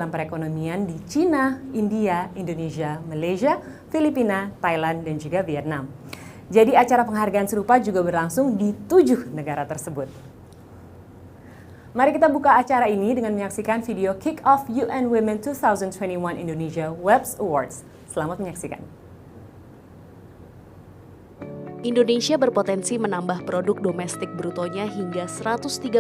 dalam perekonomian di Cina, India, Indonesia, Malaysia, Filipina, Thailand, dan juga Vietnam. Jadi acara penghargaan serupa juga berlangsung di 7 negara tersebut. Mari kita buka acara ini dengan menyaksikan video Kick-Off UN Women 2021 Indonesia WEPs Awards. Selamat menyaksikan. Indonesia berpotensi menambah produk domestik brutonya hingga 135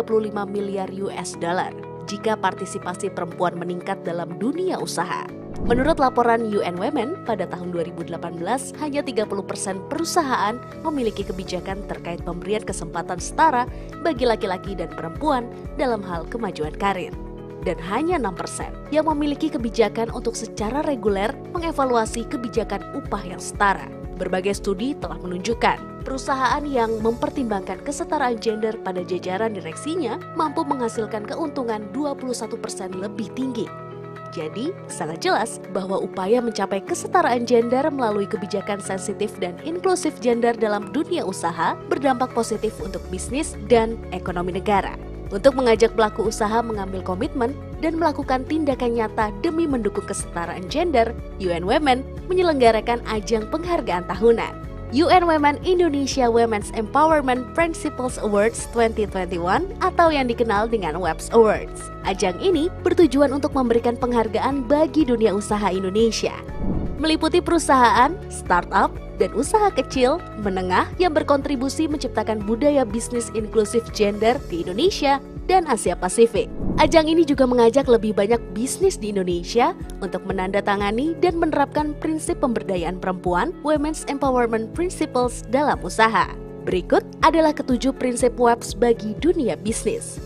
miliar US dollar jika partisipasi perempuan meningkat dalam dunia usaha. Menurut laporan UN Women, pada tahun 2018 hanya 30% perusahaan memiliki kebijakan terkait pemberian kesempatan setara bagi laki-laki dan perempuan dalam hal kemajuan karir. Dan hanya 6% yang memiliki kebijakan untuk secara reguler mengevaluasi kebijakan upah yang setara. Berbagai studi telah menunjukkan perusahaan yang mempertimbangkan kesetaraan gender pada jajaran direksinya mampu menghasilkan keuntungan 21% lebih tinggi. Jadi, sangat jelas bahwa upaya mencapai kesetaraan gender melalui kebijakan sensitif dan inklusif gender dalam dunia usaha berdampak positif untuk bisnis dan ekonomi negara. Untuk mengajak pelaku usaha mengambil komitmen dan melakukan tindakan nyata demi mendukung kesetaraan gender, UN Women menyelenggarakan ajang penghargaan tahunan. UN Women Indonesia Women's Empowerment Principles Awards 2021 atau yang dikenal dengan WEPs Awards. Ajang ini bertujuan untuk memberikan penghargaan bagi dunia usaha Indonesia. Meliputi perusahaan, startup, dan usaha kecil, menengah yang berkontribusi menciptakan budaya bisnis inklusif gender di Indonesia dan Asia Pasifik. Ajang ini juga mengajak lebih banyak bisnis di Indonesia untuk menandatangani dan menerapkan prinsip pemberdayaan perempuan, Women's Empowerment Principles dalam usaha. Berikut adalah ketujuh prinsip WEPs bagi dunia bisnis.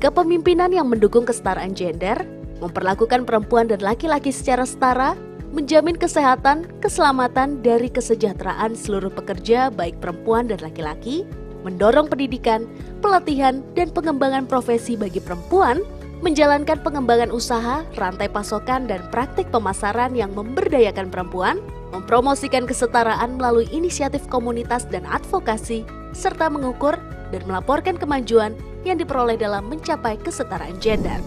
Kepemimpinan yang mendukung kesetaraan gender, memperlakukan perempuan dan laki-laki secara setara, menjamin kesehatan, keselamatan dari kesejahteraan seluruh pekerja baik perempuan dan laki-laki, mendorong pendidikan, pelatihan, dan pengembangan profesi bagi perempuan, menjalankan pengembangan usaha, rantai pasokan, dan praktik pemasaran yang memberdayakan perempuan, mempromosikan kesetaraan melalui inisiatif komunitas dan advokasi, serta mengukur dan melaporkan kemajuan yang diperoleh dalam mencapai kesetaraan gender.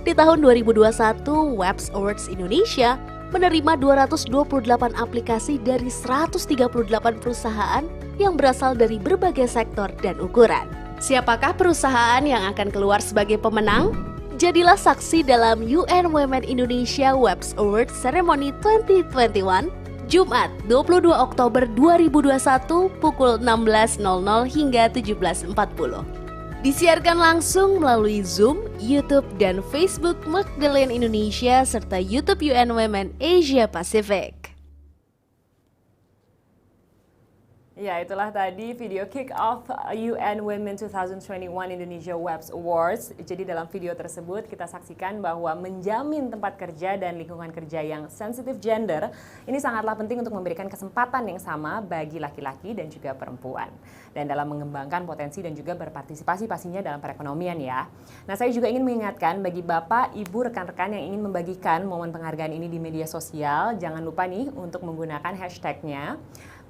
Di tahun 2021, WEPs Awards Indonesia menerima 228 aplikasi dari 138 perusahaan yang berasal dari berbagai sektor dan ukuran. Siapakah perusahaan yang akan keluar sebagai pemenang? Jadilah saksi dalam UN Women Indonesia WEPs Awards Ceremony 2021, Jumat 22 Oktober 2021 pukul 16.00 hingga 17.40. Disiarkan langsung melalui Zoom, YouTube, dan Facebook Magdalene Indonesia serta YouTube UN Women Asia Pacific. Ya, itulah tadi video Kick-Off UN Women 2021 Indonesia WEPs Awards. Jadi dalam video tersebut kita saksikan bahwa menjamin tempat kerja dan lingkungan kerja yang sensitif gender ini sangatlah penting untuk memberikan kesempatan yang sama bagi laki-laki dan juga perempuan. Dan dalam mengembangkan potensi dan juga berpartisipasi pastinya dalam perekonomian ya. Nah, saya juga ingin mengingatkan bagi Bapak, Ibu, rekan-rekan yang ingin membagikan momen penghargaan ini di media sosial, jangan lupa nih untuk menggunakan hashtagnya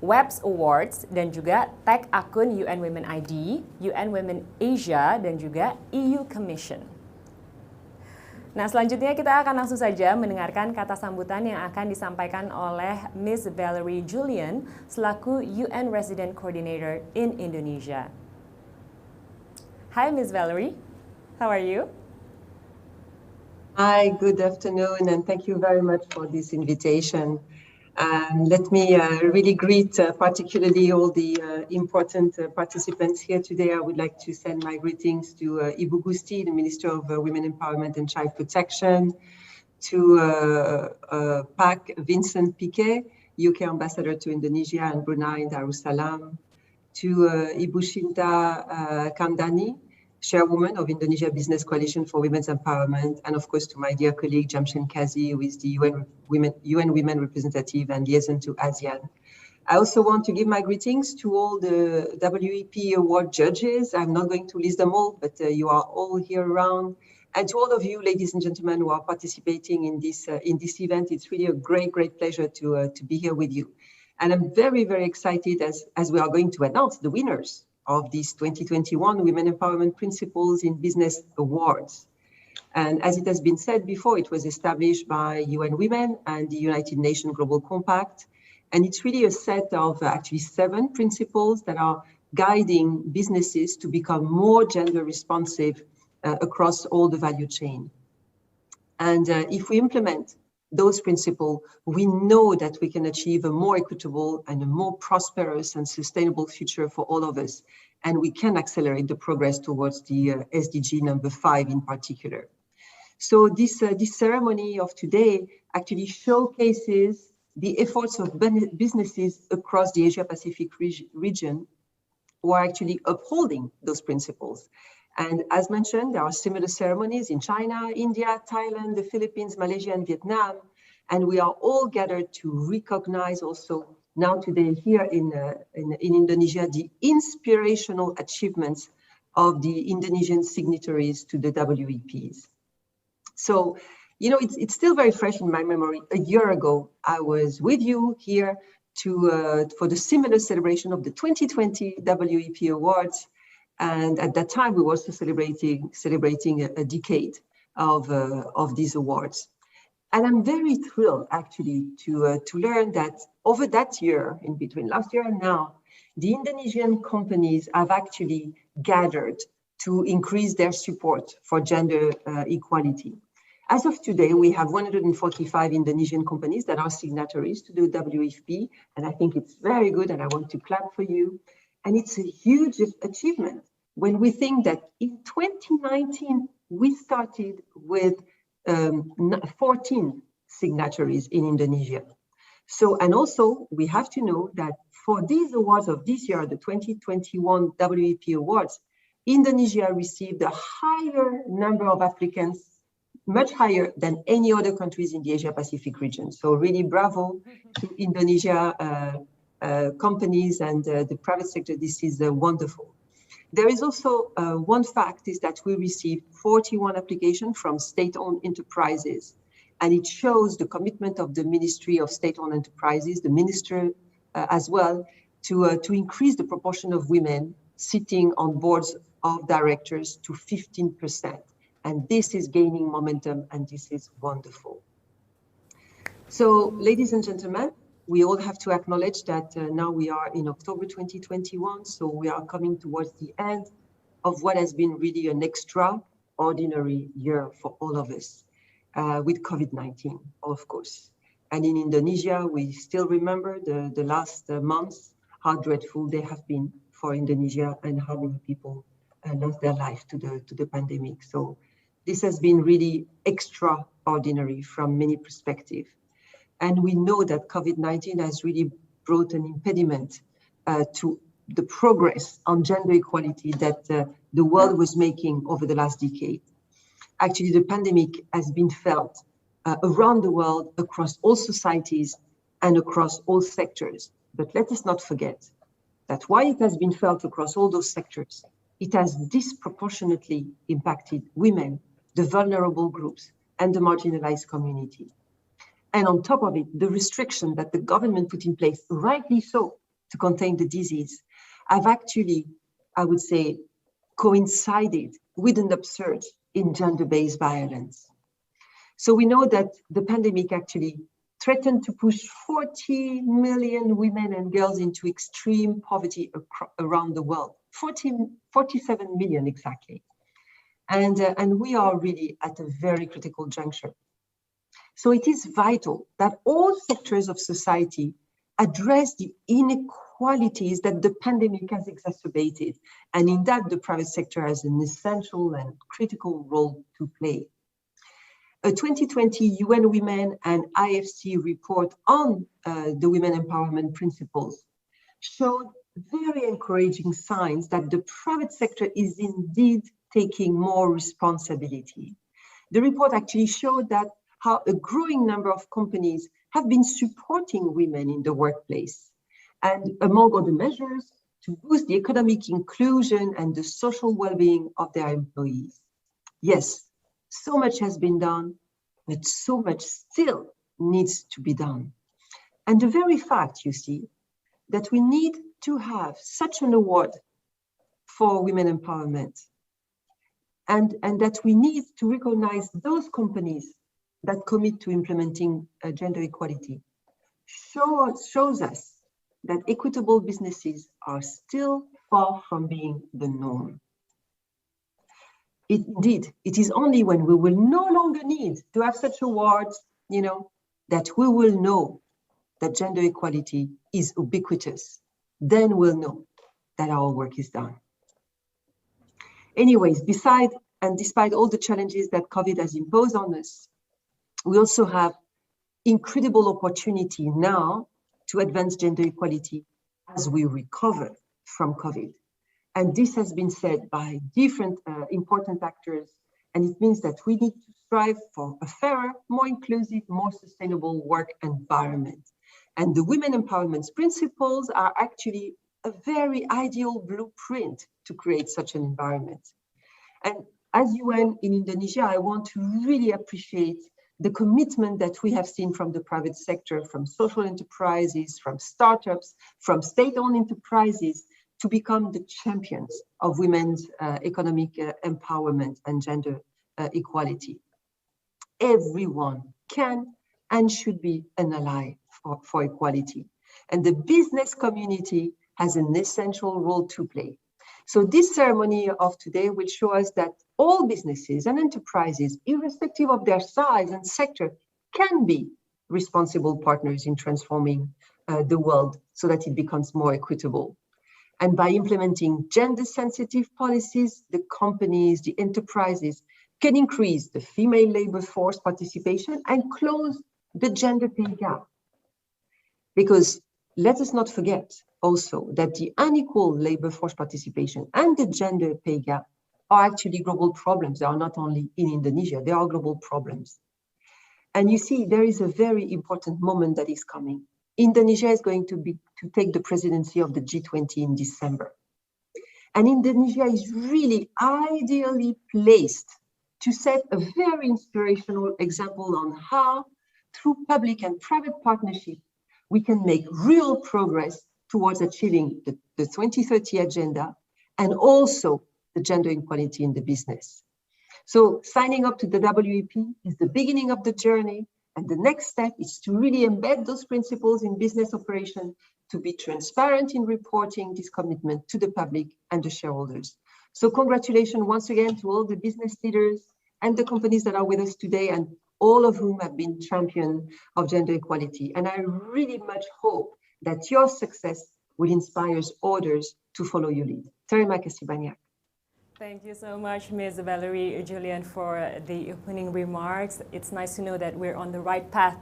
WEPs Awards dan juga tag akun UN Women ID, UN Women Asia, dan juga EU Commission. Nah, selanjutnya kita akan langsung saja mendengarkan kata sambutan yang akan disampaikan oleh Miss Valerie Julian selaku UN Resident Coordinator in Indonesia. Hi Miss Valerie, how are you? Hi, good afternoon, and thank you very much for this invitation. Let me really greet particularly all the important participants here today. I would like to send my greetings to Ibu Gusti, the Minister of Women Empowerment and Child Protection, to Vincent Piket, UK Ambassador to Indonesia and Brunei and Darussalam, to Ibu Shinta Kamdani, Chairwoman of Indonesia Business Coalition for Women's Empowerment, and of course to my dear colleague Jamshen Kazi, who is the UN Women Representative and Liaison to ASEAN. I also want to give my greetings to all the WEP Award judges. I'm not going to list them all, but you are all here around. And to all of you, ladies and gentlemen, who are participating in this event, it's really a great pleasure to be here with you. And I'm very excited as we are going to announce the winners of this 2021 Women Empowerment Principles in Business Awards. And as it has been said before, it was established by UN Women and the United Nations Global Compact. And it's really a set of actually 7 principles that are guiding businesses to become more gender responsive across all the value chain. And if we implement those principles, we know that we can achieve a more equitable and a more prosperous and sustainable future for all of us. And we can accelerate the progress towards the SDG number 5 in particular. So this ceremony of today actually showcases the efforts of businesses across the Asia-Pacific region who are actually upholding those principles. And as mentioned, there are similar ceremonies in China, India, Thailand, the Philippines, Malaysia, and Vietnam. And we are all gathered to recognize also now today here in Indonesia, the inspirational achievements of the Indonesian signatories to the WEPs. So, you know, it's still very fresh in my memory. A year ago, I was with you here for the similar celebration of the 2020 WEP Awards. And at that time, we were also celebrating a decade of these awards. And I'm very thrilled, actually, to learn that over that year, in between last year and now, the Indonesian companies have actually gathered to increase their support for gender equality. As of today, we have 145 Indonesian companies that are signatories to the WEP, and I think it's very good, and I want to clap for you. And it's a huge achievement when we think that in 2019, we started with 14 signatories in Indonesia. So, and also we have to know that for these awards of this year, the 2021 WEP Awards, Indonesia received a higher number of applicants, much higher than any other countries in the Asia-Pacific region. So really bravo to Indonesia companies and the private sector. This is wonderful. There is also one fact is that we received 41 applications from state-owned enterprises, and it shows the commitment of the Ministry of State-Owned Enterprises, the minister as well, to increase the proportion of women sitting on boards of directors to 15%. And this is gaining momentum, and this is wonderful. So, ladies and gentlemen, we all have to acknowledge that now we are in October 2021, so we are coming towards the end of what has been really an extraordinary year for all of us, with COVID-19, of course. And in Indonesia, we still remember the last months, how dreadful they have been for Indonesia and how many people lost their life to the pandemic. So this has been really extraordinary from many perspectives. And we know that COVID-19 has really brought an impediment to the progress on gender equality that the world was making over the last decade. Actually, the pandemic has been felt around the world, across all societies and across all sectors. But let us not forget that while it has been felt across all those sectors, it has disproportionately impacted women, the vulnerable groups, and the marginalized community. And on top of it, the restriction that the government put in place, rightly so, to contain the disease, have actually, I would say, coincided with an upsurge in gender-based violence. So we know that the pandemic actually threatened to push 40 million women and girls into extreme poverty around the world, 47 million exactly. And we are really at a very critical juncture. So it is vital that all sectors of society address the inequalities that the pandemic has exacerbated. And in that, the private sector has an essential and critical role to play. A 2020 UN Women and IFC report on the women empowerment principles showed very encouraging signs that the private sector is indeed taking more responsibility. The report actually showed that how a growing number of companies have been supporting women in the workplace. And among other measures, to boost the economic inclusion and the social well-being of their employees. Yes, so much has been done, but so much still needs to be done. And the very fact, you see, that we need to have such an award for women empowerment and that we need to recognize those companies that commit to implementing gender equality shows us that equitable businesses are still far from being the norm. Indeed, it is only when we will no longer need to have such awards, that we will know that gender equality is ubiquitous. Then we'll know that our work is done. Anyways, despite all the challenges that COVID has imposed on us, we also have incredible opportunity now to advance gender equality as we recover from COVID. And this has been said by different important actors, and it means that we need to strive for a fairer, more inclusive, more sustainable work environment. And the women empowerment principles are actually a very ideal blueprint to create such an environment. And as UN in Indonesia, I want to really appreciate the commitment that we have seen from the private sector, from social enterprises, from startups, from state-owned enterprises, to become the champions of women's economic empowerment and gender equality. Everyone can and should be an ally for equality. And the business community has an essential role to play. So this ceremony of today will show us that all businesses and enterprises, irrespective of their size and sector, can be responsible partners in transforming the world so that it becomes more equitable. And by implementing gender-sensitive policies, the companies, the enterprises can increase the female labor force participation and close the gender pay gap. Because let us not forget also that the unequal labor force participation and the gender pay gap are actually global problems. They are not only in Indonesia, they are global problems. And you see, there is a very important moment that is coming. Indonesia is going to take the presidency of the G20 in December. And Indonesia is really ideally placed to set a very inspirational example on how, through public and private partnership, we can make real progress towards achieving the 2030 agenda and also the gender equality in the business. So signing up to the WEP is the beginning of the journey. And the next step is to really embed those principles in business operation, to be transparent in reporting this commitment to the public and the shareholders. So congratulations once again to all the business leaders and the companies that are with us today, and all of whom have been champions of gender equality. And I really much hope that your success will inspire others to follow your lead. Terima kasih banyak. Thank you so much, Ms. Valerie Julian, for the opening remarks. It's nice to know that we're on the right path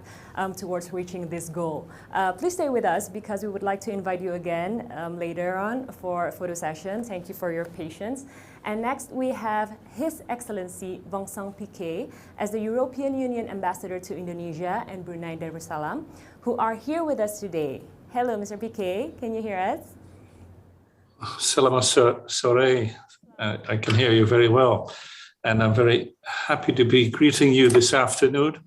towards reaching this goal. Please stay with us because we would like to invite you again later on for a photo session. Thank you for your patience. And next we have His Excellency Vincent Piket as the European Union Ambassador to Indonesia and Brunei Darussalam, who are here with us today. Hello, Mr. Piket, can you hear us? Selamat sore. I can hear you very well, and I'm very happy to be greeting you this afternoon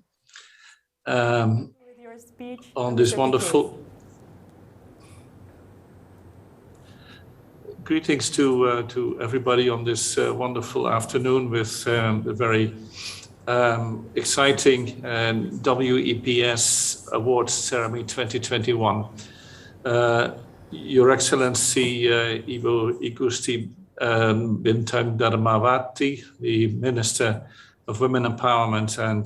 with your speech on this wonderful. Greetings to everybody on this wonderful afternoon with the very exciting WEPs Awards Ceremony 2021. Your Excellency Ibu Gusti Bintang Darmawati, the Minister of Women Empowerment and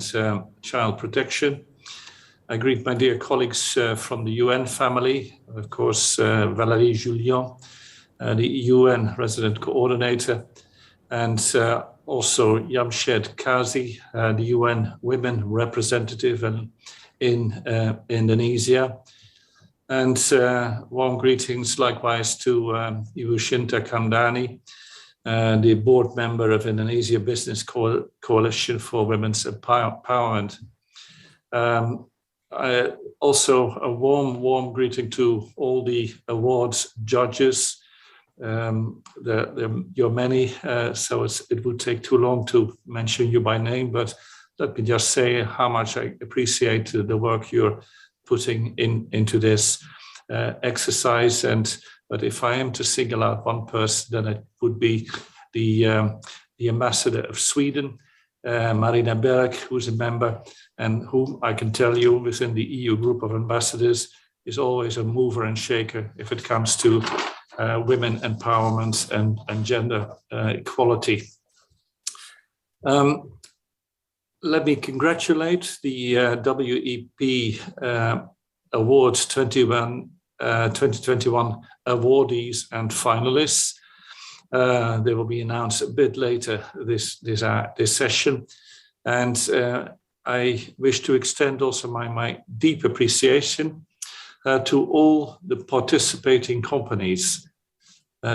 Child Protection. I greet my dear colleagues from the UN family, of course, Valerie Julian, the UN Resident Coordinator, and also Yamshed Kazi, the UN Women Representative in Indonesia. And warm greetings likewise to Ibu Shinta Kamdani, the board member of Indonesia Business Coalition for Women's Empowerment. Also a warm greeting to all the awards judges. You're many, so it would take too long to mention you by name, but let me just say how much I appreciate the work you're putting into this exercise. But if I am to single out one person, then it would be the the ambassador of Sweden, Marina Berg, who's a member, and whom I can tell you within the EU group of ambassadors is always a mover and shaker if it comes to women empowerment and gender equality. Let me congratulate the WEP Awards 2021 awardees and finalists. They will be announced a bit later this session. And I wish to extend also my deep appreciation to all the participating companies.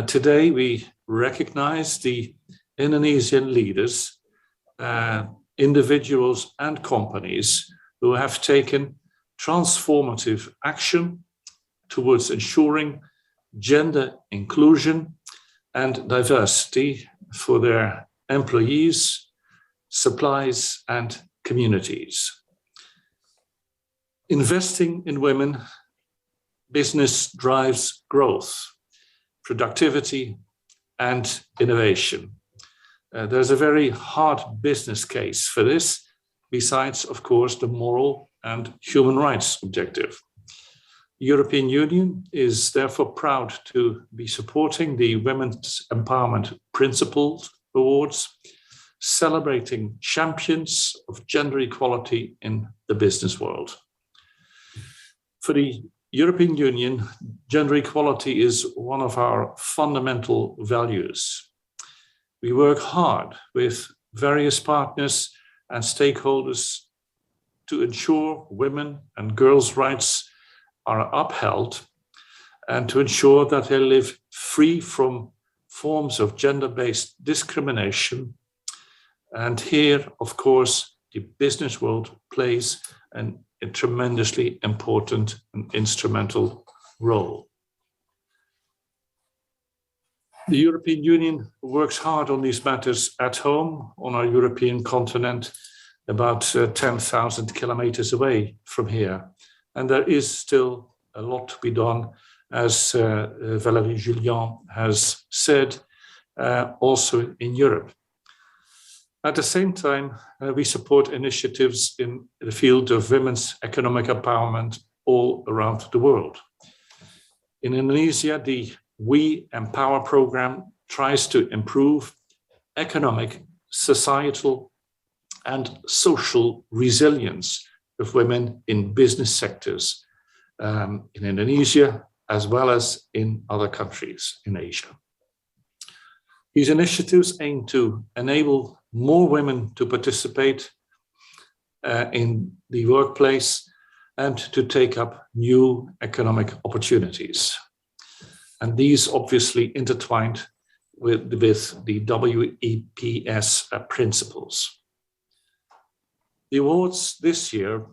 Today, we recognize the Indonesian leaders, individuals and companies who have taken transformative action towards ensuring gender inclusion and diversity for their employees, suppliers, and communities. Investing in women, business drives growth, productivity, and innovation. There's a very hard business case for this, besides, of course, the moral and human rights objective. The European Union is therefore proud to be supporting the Women's Empowerment Principles Awards, celebrating champions of gender equality in the business world. For the European Union, gender equality is one of our fundamental values. We work hard with various partners and stakeholders to ensure women and girls' rights are upheld and to ensure that they live free from forms of gender-based discrimination. And here, of course, the business world plays a tremendously important and instrumental role. The European Union works hard on these matters at home on our European continent, about 10,000 kilometers away from here. And there is still a lot to be done, as Valérie Julien has said, also in Europe. At the same time, we support initiatives in the field of women's economic empowerment all around the world. In Indonesia, the We Empower program tries to improve economic, societal, and social resilience of women in business sectors in Indonesia, as well as in other countries in Asia. These initiatives aim to enable more women to participate in the workplace and to take up new economic opportunities. And these obviously intertwined with the WEPs principles. The awards this year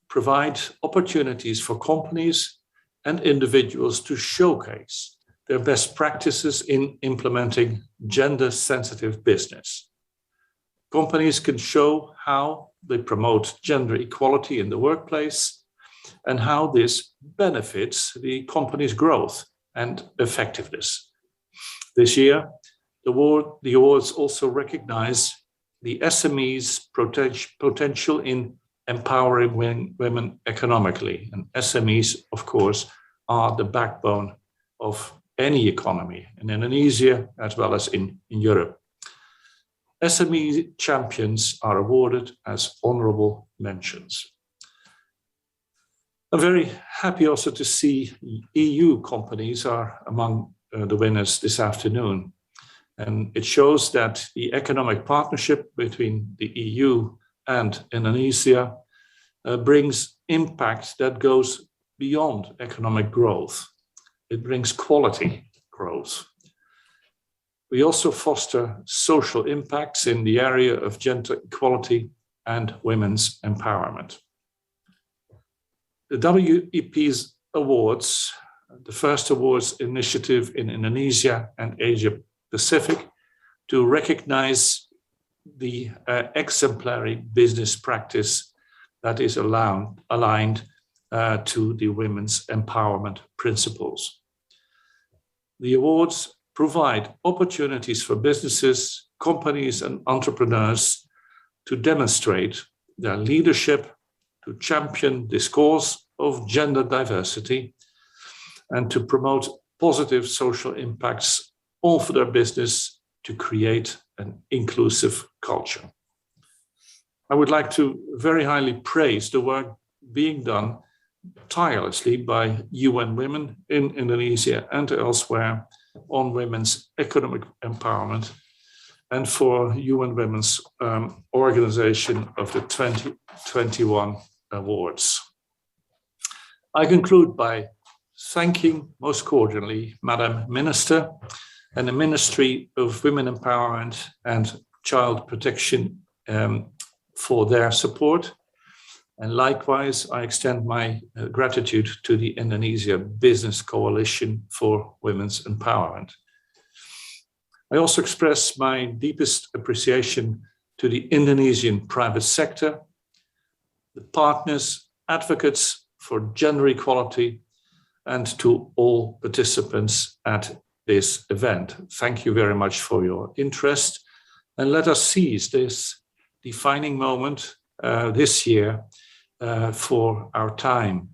provide opportunities for companies and individuals to showcase their best practices in implementing gender-sensitive business. Companies can show how they promote gender equality in the workplace and how this benefits the company's growth and effectiveness. This year, the awards also recognize the SMEs' potential in empowering women economically. And SMEs, of course, are the backbone of any economy in Indonesia as well as in Europe. SME champions are awarded as honorable mentions. I'm very happy also to see EU companies are among the winners this afternoon. And it shows that the economic partnership between the EU and Indonesia brings impact that goes beyond economic growth. It brings quality growth. We also foster social impacts in the area of gender equality and women's empowerment. The WEPs Awards, the first awards initiative in Indonesia and Asia Pacific, to recognize the exemplary business practice that is aligned to the women's empowerment principles. The awards provide opportunities for businesses companies and entrepreneurs to demonstrate their leadership, to champion this cause of gender diversity, and to promote positive social impacts all for their business to create an inclusive culture. I would like to very highly praise the work being done tirelessly by UN Women in Indonesia and elsewhere on women's economic empowerment, and for UN Women's organization of the 2021 awards. I conclude by thanking most cordially Madam Minister and the Ministry of Women Empowerment and Child Protection for their support. And likewise, I extend my gratitude to the Indonesia Business Coalition for Women's Empowerment. I also express my deepest appreciation to the Indonesian private sector, the partners, advocates for gender equality, and to all participants at this event. Thank you very much for your interest, and let us seize this defining moment this year for our time.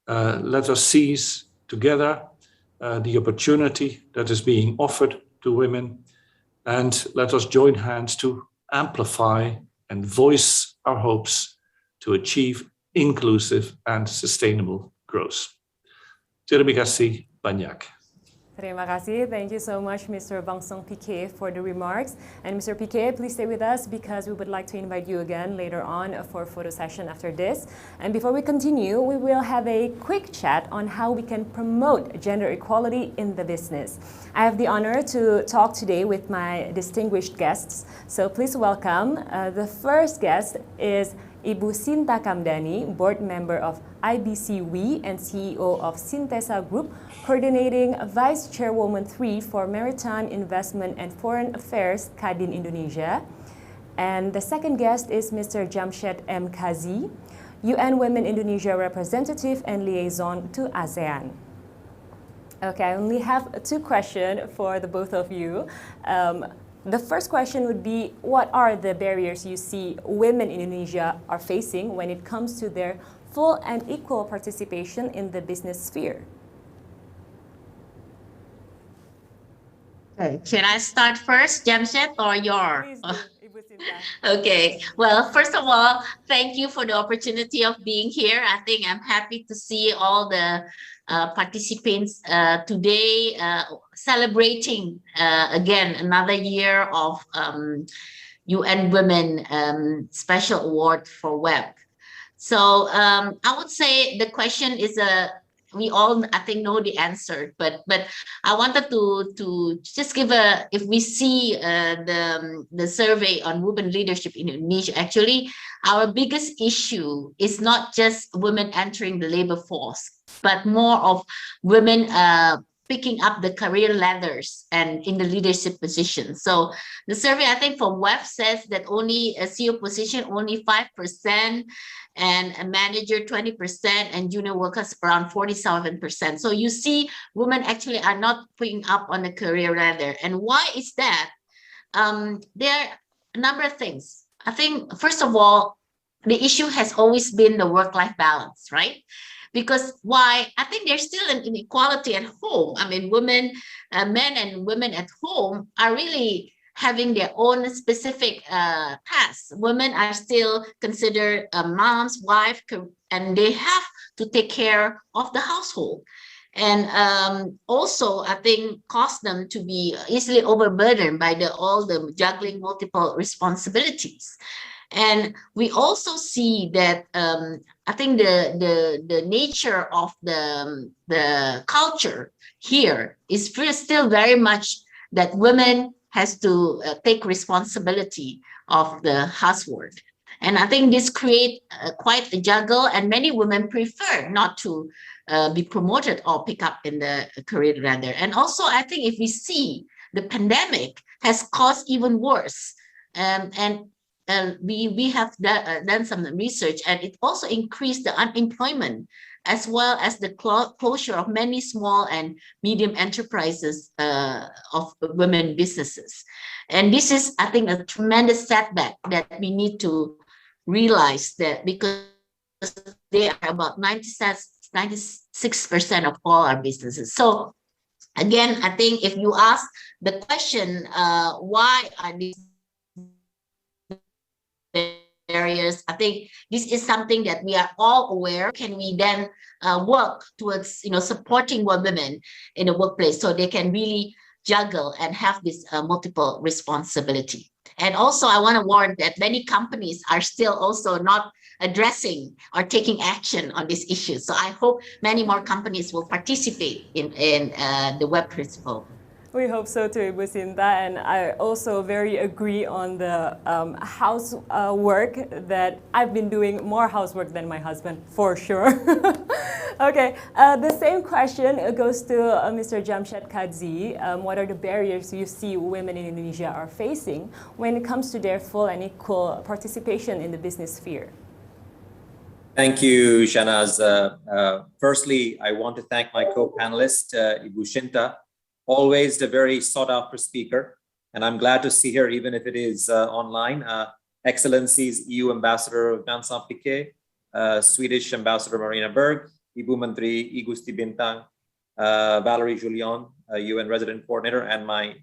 Let us seize together the opportunity that is being offered to women, and let us join hands to amplify and voice our hopes to achieve inclusive and sustainable growth. Terima kasih banyak. Terima kasih. Thank you so much, Mr. Bangsong Piket, for the remarks. And Mr. Piket, please stay with us because we would like to invite you again later on for a photo session after this. And before we continue, we will have a quick chat on how we can promote gender equality in the business. I have the honor to talk today with my distinguished guests. So please welcome the first guest is Ibu Sinta Kamdani, board member of IBC We and CEO of Sintesa Group, coordinating Vice Chairwoman 3 for Maritime Investment and Foreign Affairs, Kadin Indonesia. And the second guest is Mr. Jamshed M. Kazi, UN Women Indonesia representative and liaison to ASEAN. Okay, I only have two questions for the both of you. The first question would be, what are the barriers you see women in Indonesia are facing when it comes to their full and equal participation in the business sphere? Okay. Can I start first, Jamshed, or your? Please do, Ibu Sinta. Okay. Well, first of all, thank you for the opportunity of being here. I think I'm happy to see all the participants today celebrating again another year of UN Women Special Award for WEP. So I would say the question is we all, I think, know the answer, but I wanted to just give if we see the survey on women leadership in Indonesia, actually, our biggest issue is not just women entering the labor force, but more of women picking up the career ladders and in the leadership position. So the survey, I think, from WEP says that only a CEO position, only 5%, and a manager 20%, and junior workers around 47%. So you see women actually are not picking up on the career ladder. And why is that? There are a number of things. I think, first of all, the issue has always been the work-life balance, right? Because why? I think there's still an inequality at home. I mean, women, men and women at home are really having their own specific tasks. Women are still considered moms, wife, and they have to take care of the household. And also, I think, cause them to be easily overburdened by all the juggling multiple responsibilities. And we also see that I think the nature of the culture here is still very much that women has to take responsibility of the household. And I think this creates quite a juggle, and many women prefer not to be promoted or pick up in the career ladder. And also, I think if we see the pandemic has caused even worse. And we have done some research, and it also increased the unemployment as well as the closure of many small and medium enterprises of women businesses. And this is, I think, a tremendous setback that we need to realize, that because they are about 96% of all our businesses. So again, I think if you ask the question, why are these barriers, I think this is something that we are all aware. Can we then work towards, supporting women in the workplace so they can really juggle and have this multiple responsibility? And also, I want to warn that many companies are still also not addressing or taking action on this issue. So I hope many more companies will participate in the WEP principle. We hope so too, Ibu Sinta, and I also very agree on the housework that I've been doing more housework than my husband, for sure. Okay, the same question goes to Mr. Jamshed Kadzi. What are the barriers you see women in Indonesia are facing when it comes to their full and equal participation in the business sphere? Thank you, Shanaz. Firstly, I want to thank my co-panelist, Ibu Shinta, always a very sought-after speaker, and I'm glad to see her, even if it is online. Excellencies, EU Ambassador Vincent Piket, Swedish Ambassador Marina Berg, Ibu Menteri Gusti Bintang, Valerie Julian, UN Resident Coordinator, and my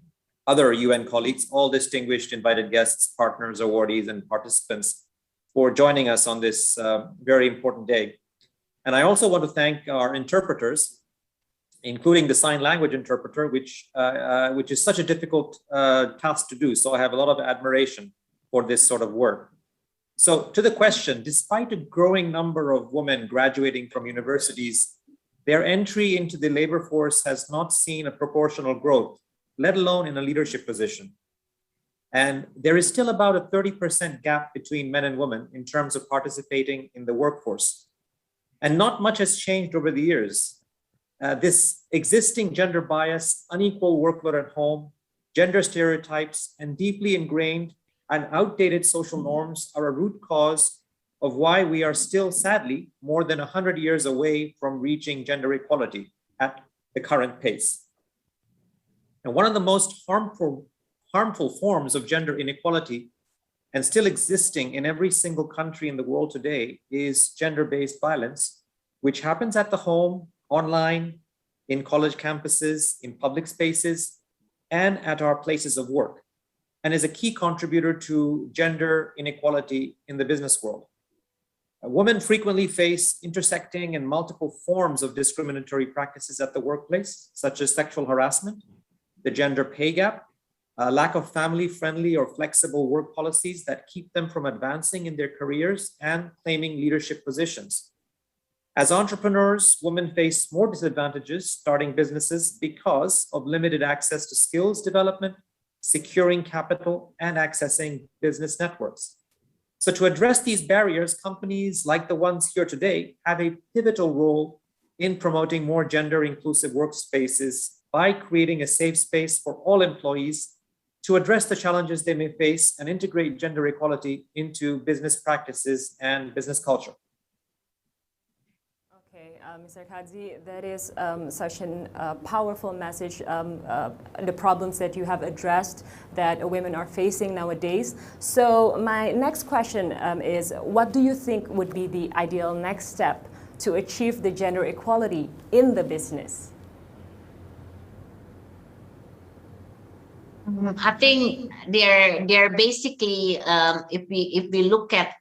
other UN colleagues, all distinguished invited guests, partners, awardees, and participants for joining us on this very important day. And I also want to thank our interpreters, including the sign language interpreter, which is such a difficult task to do. So I have a lot of admiration for this sort of work. So to the question, despite a growing number of women graduating from universities, their entry into the labor force has not seen a proportional growth, let alone in a leadership position. And there is still about a 30% gap between men and women in terms of participating in the workforce. And not much has changed over the years. This existing gender bias, unequal workload at home, gender stereotypes, and deeply ingrained and outdated social norms are a root cause of why we are still, sadly, more than 100 years away from reaching gender equality at the current pace. And one of the most harmful forms of gender inequality, and still existing in every single country in the world today, is gender-based violence, which happens at the home, online, in college campuses, in public spaces, and at our places of work, and is a key contributor to gender inequality in the business world. Women frequently face intersecting and multiple forms of discriminatory practices at the workplace, such as sexual harassment, the gender pay gap, lack of family-friendly or flexible work policies that keep them from advancing in their careers and claiming leadership positions. As entrepreneurs, women face more disadvantages starting businesses because of limited access to skills development, securing capital, and accessing business networks. So to address these barriers, companies like the ones here today have a pivotal role in promoting more gender-inclusive workspaces by creating a safe space for all employees to address the challenges they may face and integrate gender equality into business practices and business culture. Mr. Kadzi, that is such a powerful message, the problems that you have addressed that women are facing nowadays. So my next question is, what do you think would be the ideal next step to achieve the gender equality in the business? I think they're basically, if we look at,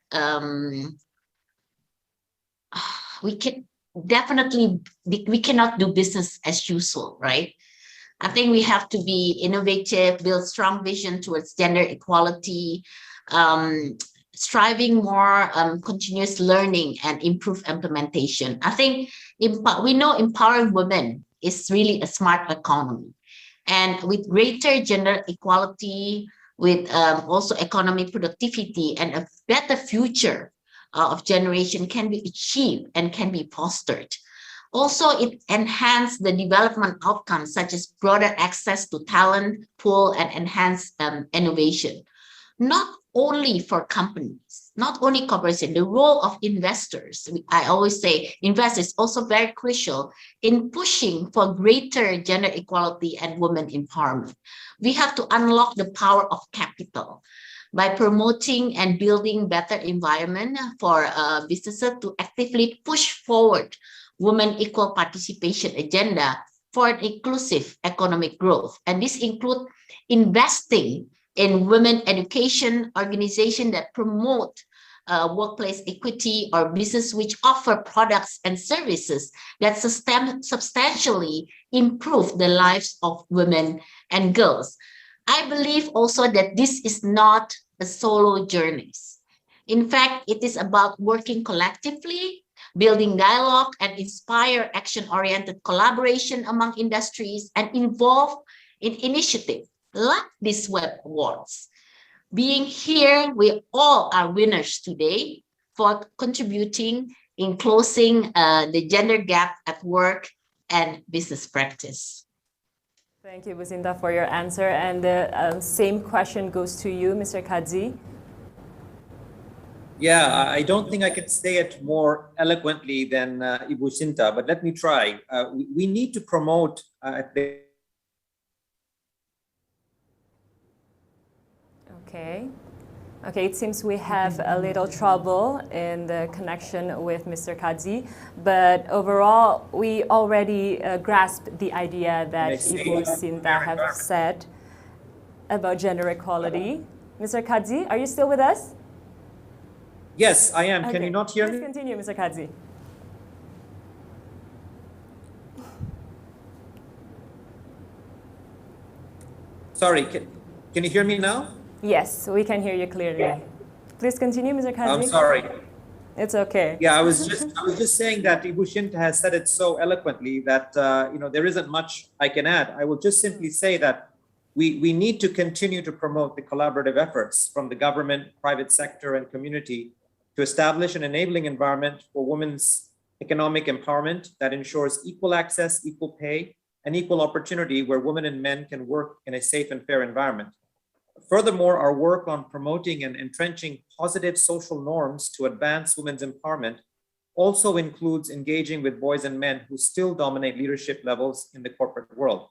we cannot do business as usual, right? I think we have to be innovative, build strong vision towards gender equality, striving more continuous learning and improve implementation. I think we know empowering women is really a smart economy. And with greater gender equality, with also economic productivity and a better future of generation can be achieved and can be fostered. Also, it enhanced the development outcomes such as broader access to talent pool and enhanced innovation. Not only for companies, not only corporations, the role of investors. I always say investors is also very crucial in pushing for greater gender equality and women empowerment. We have to unlock the power of capital by promoting and building better environment for businesses to actively push forward women equal participation agenda for an inclusive economic growth. And this includes investing in women education organizations that promote workplace equity or business which offer products and services that substantially improve the lives of women and girls. I believe also that this is not a solo journey. In fact, it is about working collectively, building dialogue and inspire action-oriented collaboration among industries and involve in initiatives like this WEP Awards. Being here, we all are winners today for contributing in closing the gender gap at work and business practice. Thank you, Businta, for your answer. And the same question goes to you, Mr. Kadzi. Yeah, I don't think I can say it more eloquently than Ibu Sinta, but let me try. We need to promote Okay, it seems we have a little trouble in the connection with Mr. Kadzi, but overall, we already grasped the idea that Ibu Sinta have said about gender equality. Mr. Kadzi, are you still with us? Yes, I am. Okay. Can you not hear me? Please continue, Mr. Kadzi. Sorry, can you hear me now? Yes, we can hear you clearly. Please continue, Mr. Kadzi. I'm sorry. It's okay. Yeah, I was just saying that Ibu Sinta has said it so eloquently that there isn't much I can add. I will just simply say that we need to continue to promote the collaborative efforts from the government, private sector, and community to establish an enabling environment for women's economic empowerment that ensures equal access, equal pay, and equal opportunity where women and men can work in a safe and fair environment. Furthermore, our work on promoting and entrenching positive social norms to advance women's empowerment also includes engaging with boys and men who still dominate leadership levels in the corporate world.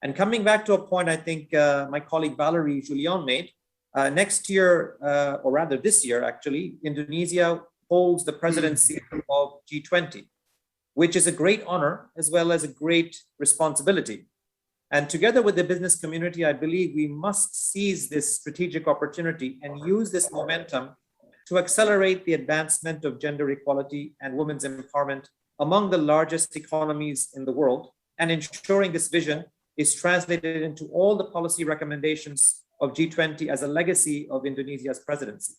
And coming back to a point I think my colleague Valerie Julian made, next year, or rather this year actually, Indonesia holds the presidency of G20, which is a great honor as well as a great responsibility. And together with the business community, I believe we must seize this strategic opportunity and use this momentum to accelerate the advancement of gender equality and women's empowerment among the largest economies in the world, and ensuring this vision is translated into all the policy recommendations of G20 as a legacy of Indonesia's presidency.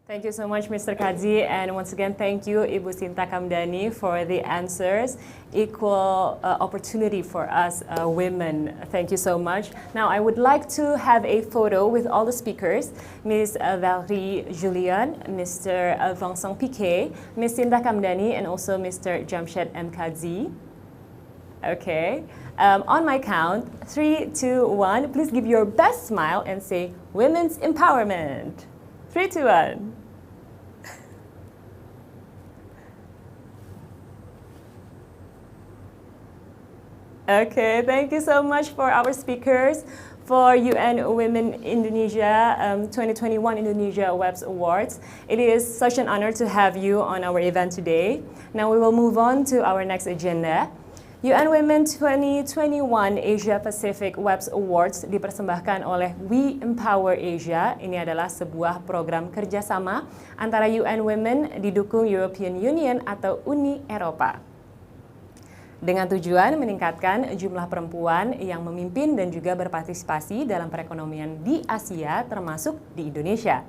Thank you so much, Mr. Kadzi, and once again, thank you, Ibu Sinta Kamdani, for the answers. Equal opportunity for us women. Thank you so much. Now, I would like to have a photo with all the speakers, Ms. Valerie Julian, Mr. Vincent Piket, Ms. Sinta Kamdani, and also Mr. Jamshed M. Kadzi. Okay. On my count, 3, 2, 1, please give your best smile and say, Women's Empowerment. 3, 2, 1. Okay, thank you so much for our speakers for UN Women Indonesia 2021 Indonesia WEPs Awards. It is such an honor to have you on our event today. Now we will move on to our next agenda. UN Women 2021 Asia Pacific WEPs Awards dipersembahkan oleh WeEmpowerAsia. Ini adalah sebuah program kerjasama antara UN Women didukung European Union atau Uni Eropa, dengan tujuan meningkatkan jumlah perempuan yang memimpin dan juga berpartisipasi dalam perekonomian di Asia, termasuk di Indonesia.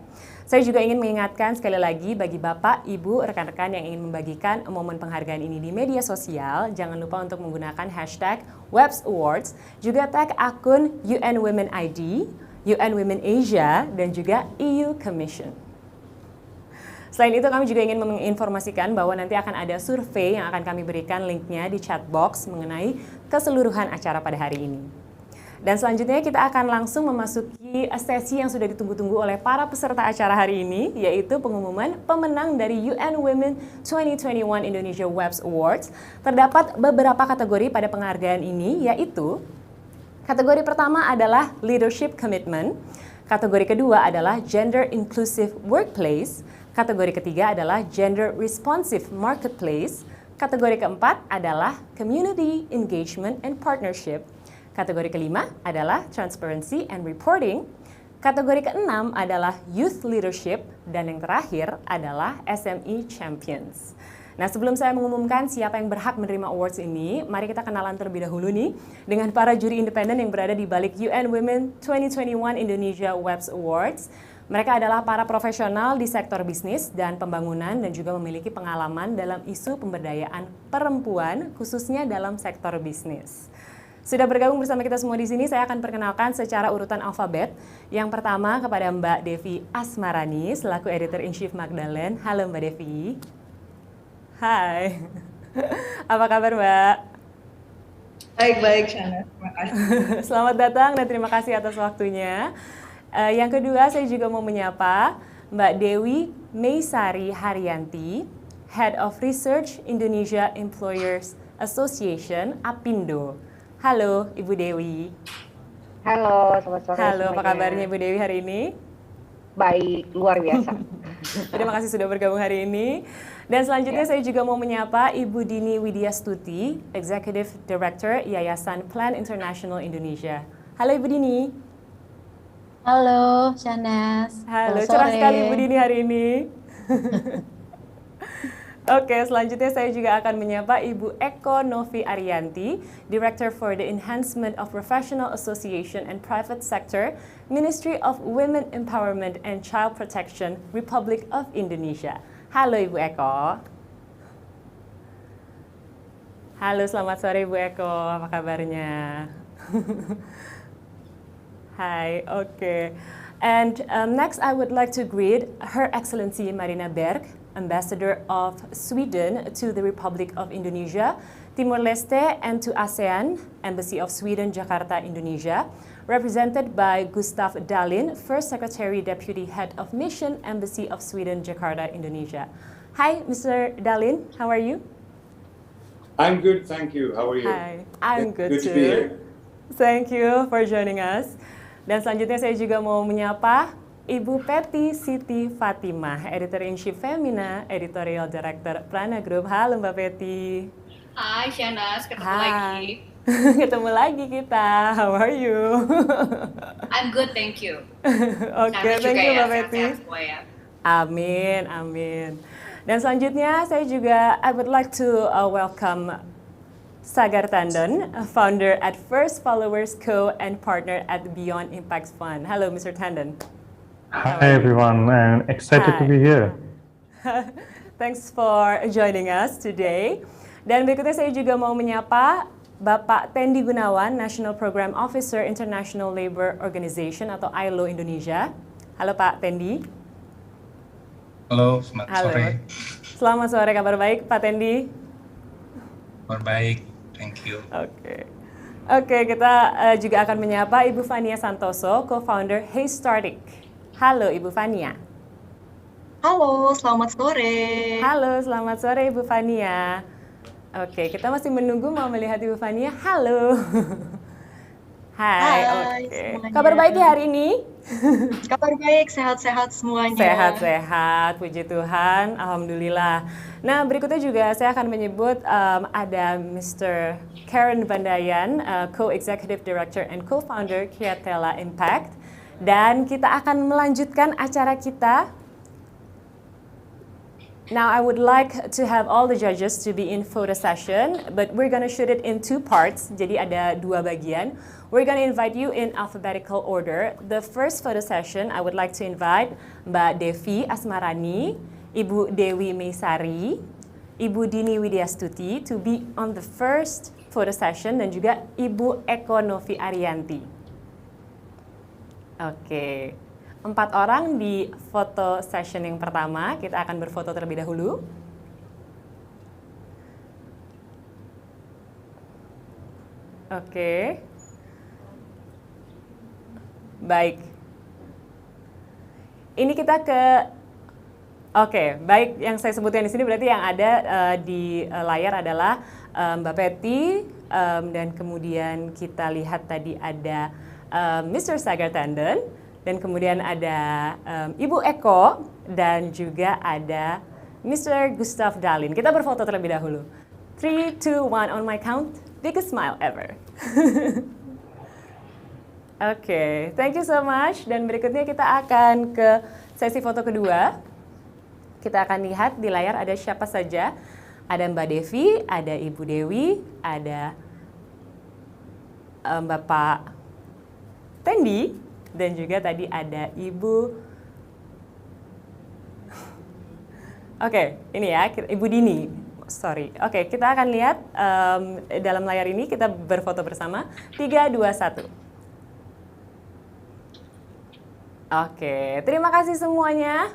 Saya juga ingin mengingatkan sekali lagi bagi Bapak, Ibu, rekan-rekan yang ingin membagikan momen penghargaan ini di media sosial, jangan lupa untuk menggunakan hashtag WEPs Awards, juga tag akun UN Women ID, UN Women Asia, dan juga EU Commission. Selain itu, kami juga ingin menginformasikan bahwa nanti akan ada survei yang akan kami berikan linknya di chat box mengenai keseluruhan acara pada hari ini. Dan selanjutnya kita akan langsung memasuki sesi yang sudah ditunggu-tunggu oleh para peserta acara hari ini, yaitu pengumuman pemenang dari UN Women 2021 Indonesia WEPs Awards. Terdapat beberapa kategori pada penghargaan ini, yaitu kategori pertama adalah Leadership Commitment, kategori kedua adalah Gender Inclusive Workplace, kategori ketiga adalah Gender Responsive Marketplace, kategori keempat adalah Community Engagement and Partnership, kategori kelima adalah Transparency and Reporting, kategori keenam adalah Youth Leadership, dan yang terakhir adalah SME Champions. Nah, sebelum saya mengumumkan siapa yang berhak menerima awards ini, mari kita kenalan terlebih dahulu nih dengan para juri independen yang berada di balik UN Women 2021 Indonesia WEPs Awards. Mereka adalah para profesional di sektor bisnis dan pembangunan dan juga memiliki pengalaman dalam isu pemberdayaan perempuan, khususnya dalam sektor bisnis. Sudah bergabung bersama kita semua di sini, saya akan perkenalkan secara urutan alfabet. Yang pertama kepada Mbak Devi Asmarani, selaku Editor-in-Chief Magdalene. Halo Mbak Devi. Hai. Apa kabar Mbak? Baik-baik, Shana. Terima kasih. Selamat datang dan terima kasih atas waktunya. Yang kedua, saya juga mau menyapa Mbak Dewi Meisari Haryanti, Head of Research Indonesia Employers Association, APindo. Halo, Ibu Dewi. Halo, selamat sore. Halo, apa kabarnya Ibu Dewi hari ini? Baik, luar biasa. Terima kasih sudah bergabung hari ini. Dan selanjutnya saya juga mau menyapa Ibu Dini Widyastuti, Executive Director Yayasan Plan International Indonesia. Halo Ibu Dini. Halo, Shanas. Halo, Selamat cerah sore. sekali Ibu Dini hari ini. Oke, selanjutnya saya juga akan menyapa Ibu Eko Novi Arianti, Director for the Enhancement of Professional Association and Private Sector, Ministry of Women Empowerment and Child Protection, Republic of Indonesia. Halo Ibu Eko. Halo, selamat sore Ibu Eko, apa kabarnya? Hi, okay. And next I would like to greet Her Excellency Marina Berg, Ambassador of Sweden to the Republic of Indonesia, Timor-Leste, and to ASEAN, Embassy of Sweden, Jakarta, Indonesia, represented by Gustaf Dalin, First Secretary Deputy Head of Mission, Embassy of Sweden, Jakarta, Indonesia. Hi, Mr. Dalin, how are you? I'm good, thank you. How are you? Hi, I'm good to too. be here. Thank you for joining us. Dan selanjutnya saya juga mau menyapa Ibu Peti Siti Fatimah, Editor-in-Chief Femina, Editorial Director Prana Group. Halo Mbak Peti. Hai Shanas, ketemu Hai. lagi. Ketemu lagi kita. How are you? I'm good, thank you. Oke, Shanas thank juga you ya, Mbak Peti. sehat-sehat semua ya. Amin, amin. Dan selanjutnya saya juga I would like to welcome Sagar Tandon, founder at First Followers Co. and partner at Beyond Impact Fund. Hello, Mr. Tandon. Hi everyone, I'm excited to be here. Thanks for joining us today. Dan berikutnya saya juga mau menyapa Bapak Tendi Gunawan, National Program Officer International Labour Organization atau ILO Indonesia. Halo Pak Tendi. Halo, selamat sore. Selamat sore, kabar baik Pak Tendi? Kabar baik, thank you. Oke, kita juga akan menyapa Ibu Fania Santoso, co-founder Hey Startic. Halo Ibu Fania. Halo, selamat sore. Halo, selamat sore Ibu Fania. Oke, kita masih menunggu mau melihat Ibu Fania. Halo. Hai, oke. semuanya. Kabar baik ya hari ini? Kabar baik, sehat-sehat semuanya. Sehat-sehat, puji Tuhan, Alhamdulillah. Nah, berikutnya juga saya akan menyebut ada Mr. Karen Bandayan, Co-Executive Director and Co-Founder Kiatela Impact. Dan kita akan melanjutkan acara kita. Now, I would like to have all the judges to be in photo session, but we're gonna shoot it in two parts. Jadi ada dua bagian. We're gonna invite you in alphabetical order. The first photo session, I would like to invite Mbak Devi Asmarani, Ibu Dewi Meisari, Ibu Dini Widyastuti to be on the first photo session, dan juga Ibu Eko Novi Arianti. Oke, 4 orang di foto session yang pertama. Kita akan berfoto terlebih dahulu. Oke. Baik. Ini kita ke Oke, baik, yang saya sebutkan di sini berarti yang ada di layar adalah Mbak Petty, dan kemudian kita lihat tadi ada Mr. Sagar Tandon, dan kemudian ada Ibu Eko, dan juga ada Mr. Gustav Dalin. Kita berfoto terlebih dahulu. 3, 2, 1 on my count, biggest smile ever. Oke, thank you so much. Dan berikutnya kita akan ke sesi foto kedua. Kita akan lihat di layar ada siapa saja. Ada Mbak Devi, ada Ibu Dewi, ada Bapak Tendi, dan juga tadi ada Ibu. Oke, ini ya, Ibu Dini. Sorry. Oke, kita akan lihat dalam layar ini kita berfoto bersama. 3, 2, 1. Oke, terima kasih semuanya.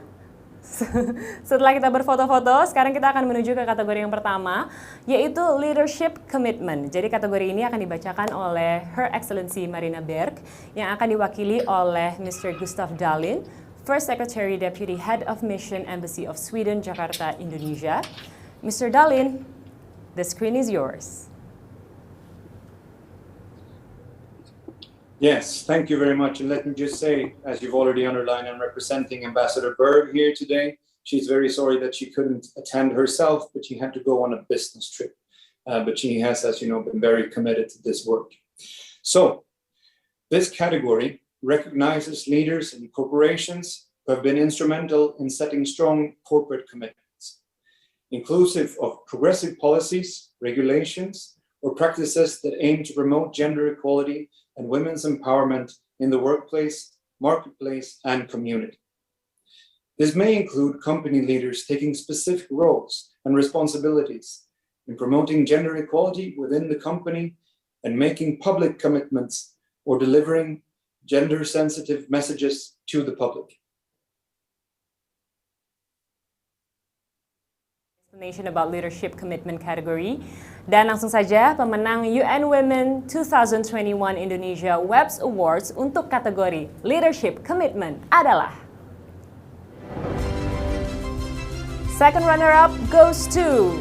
Setelah kita berfoto-foto, sekarang kita akan menuju ke kategori yang pertama, yaitu Leadership Commitment. Jadi kategori ini akan dibacakan oleh Her Excellency Marina Berg, yang akan diwakili oleh Mr. Gustav Dalin, First Secretary Deputy Head of Mission Embassy of Sweden, Jakarta, Indonesia. Mr. Dalin, the screen is yours. Yes, thank you very much. And let me just say, as you've already underlined, I'm representing Ambassador Berg here today. She's very sorry that she couldn't attend herself, but she had to go on a business trip. But she has, as you know, been very committed to this work. So, this category recognizes leaders and corporations who have been instrumental in setting strong corporate commitments, inclusive of progressive policies, regulations, or practices that aim to promote gender equality and women's empowerment in the workplace, marketplace, and community. This may include company leaders taking specific roles and responsibilities in promoting gender equality within the company and making public commitments or delivering gender-sensitive messages to the public. Explanation about leadership commitment category. Dan langsung saja pemenang UN Women 2021 Indonesia WEPs Awards untuk kategori Leadership Commitment adalah second runner-up goes to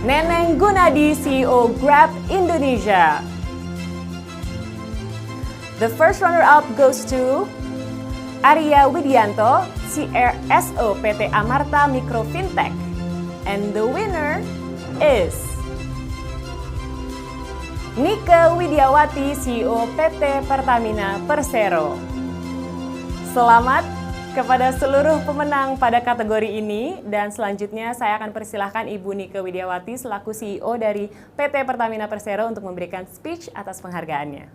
Neneng Gunadi, CEO Grab Indonesia. The first runner-up goes to Arya Widianto, CRSO PT Amarta Mikro Fintech. And the winner is Nike Widiawati, CEO PT Pertamina Persero. Selamat kepada seluruh pemenang pada kategori ini, dan selanjutnya saya akan persilahkan Ibu Nike Widiawati selaku CEO dari PT Pertamina Persero untuk memberikan speech atas penghargaannya.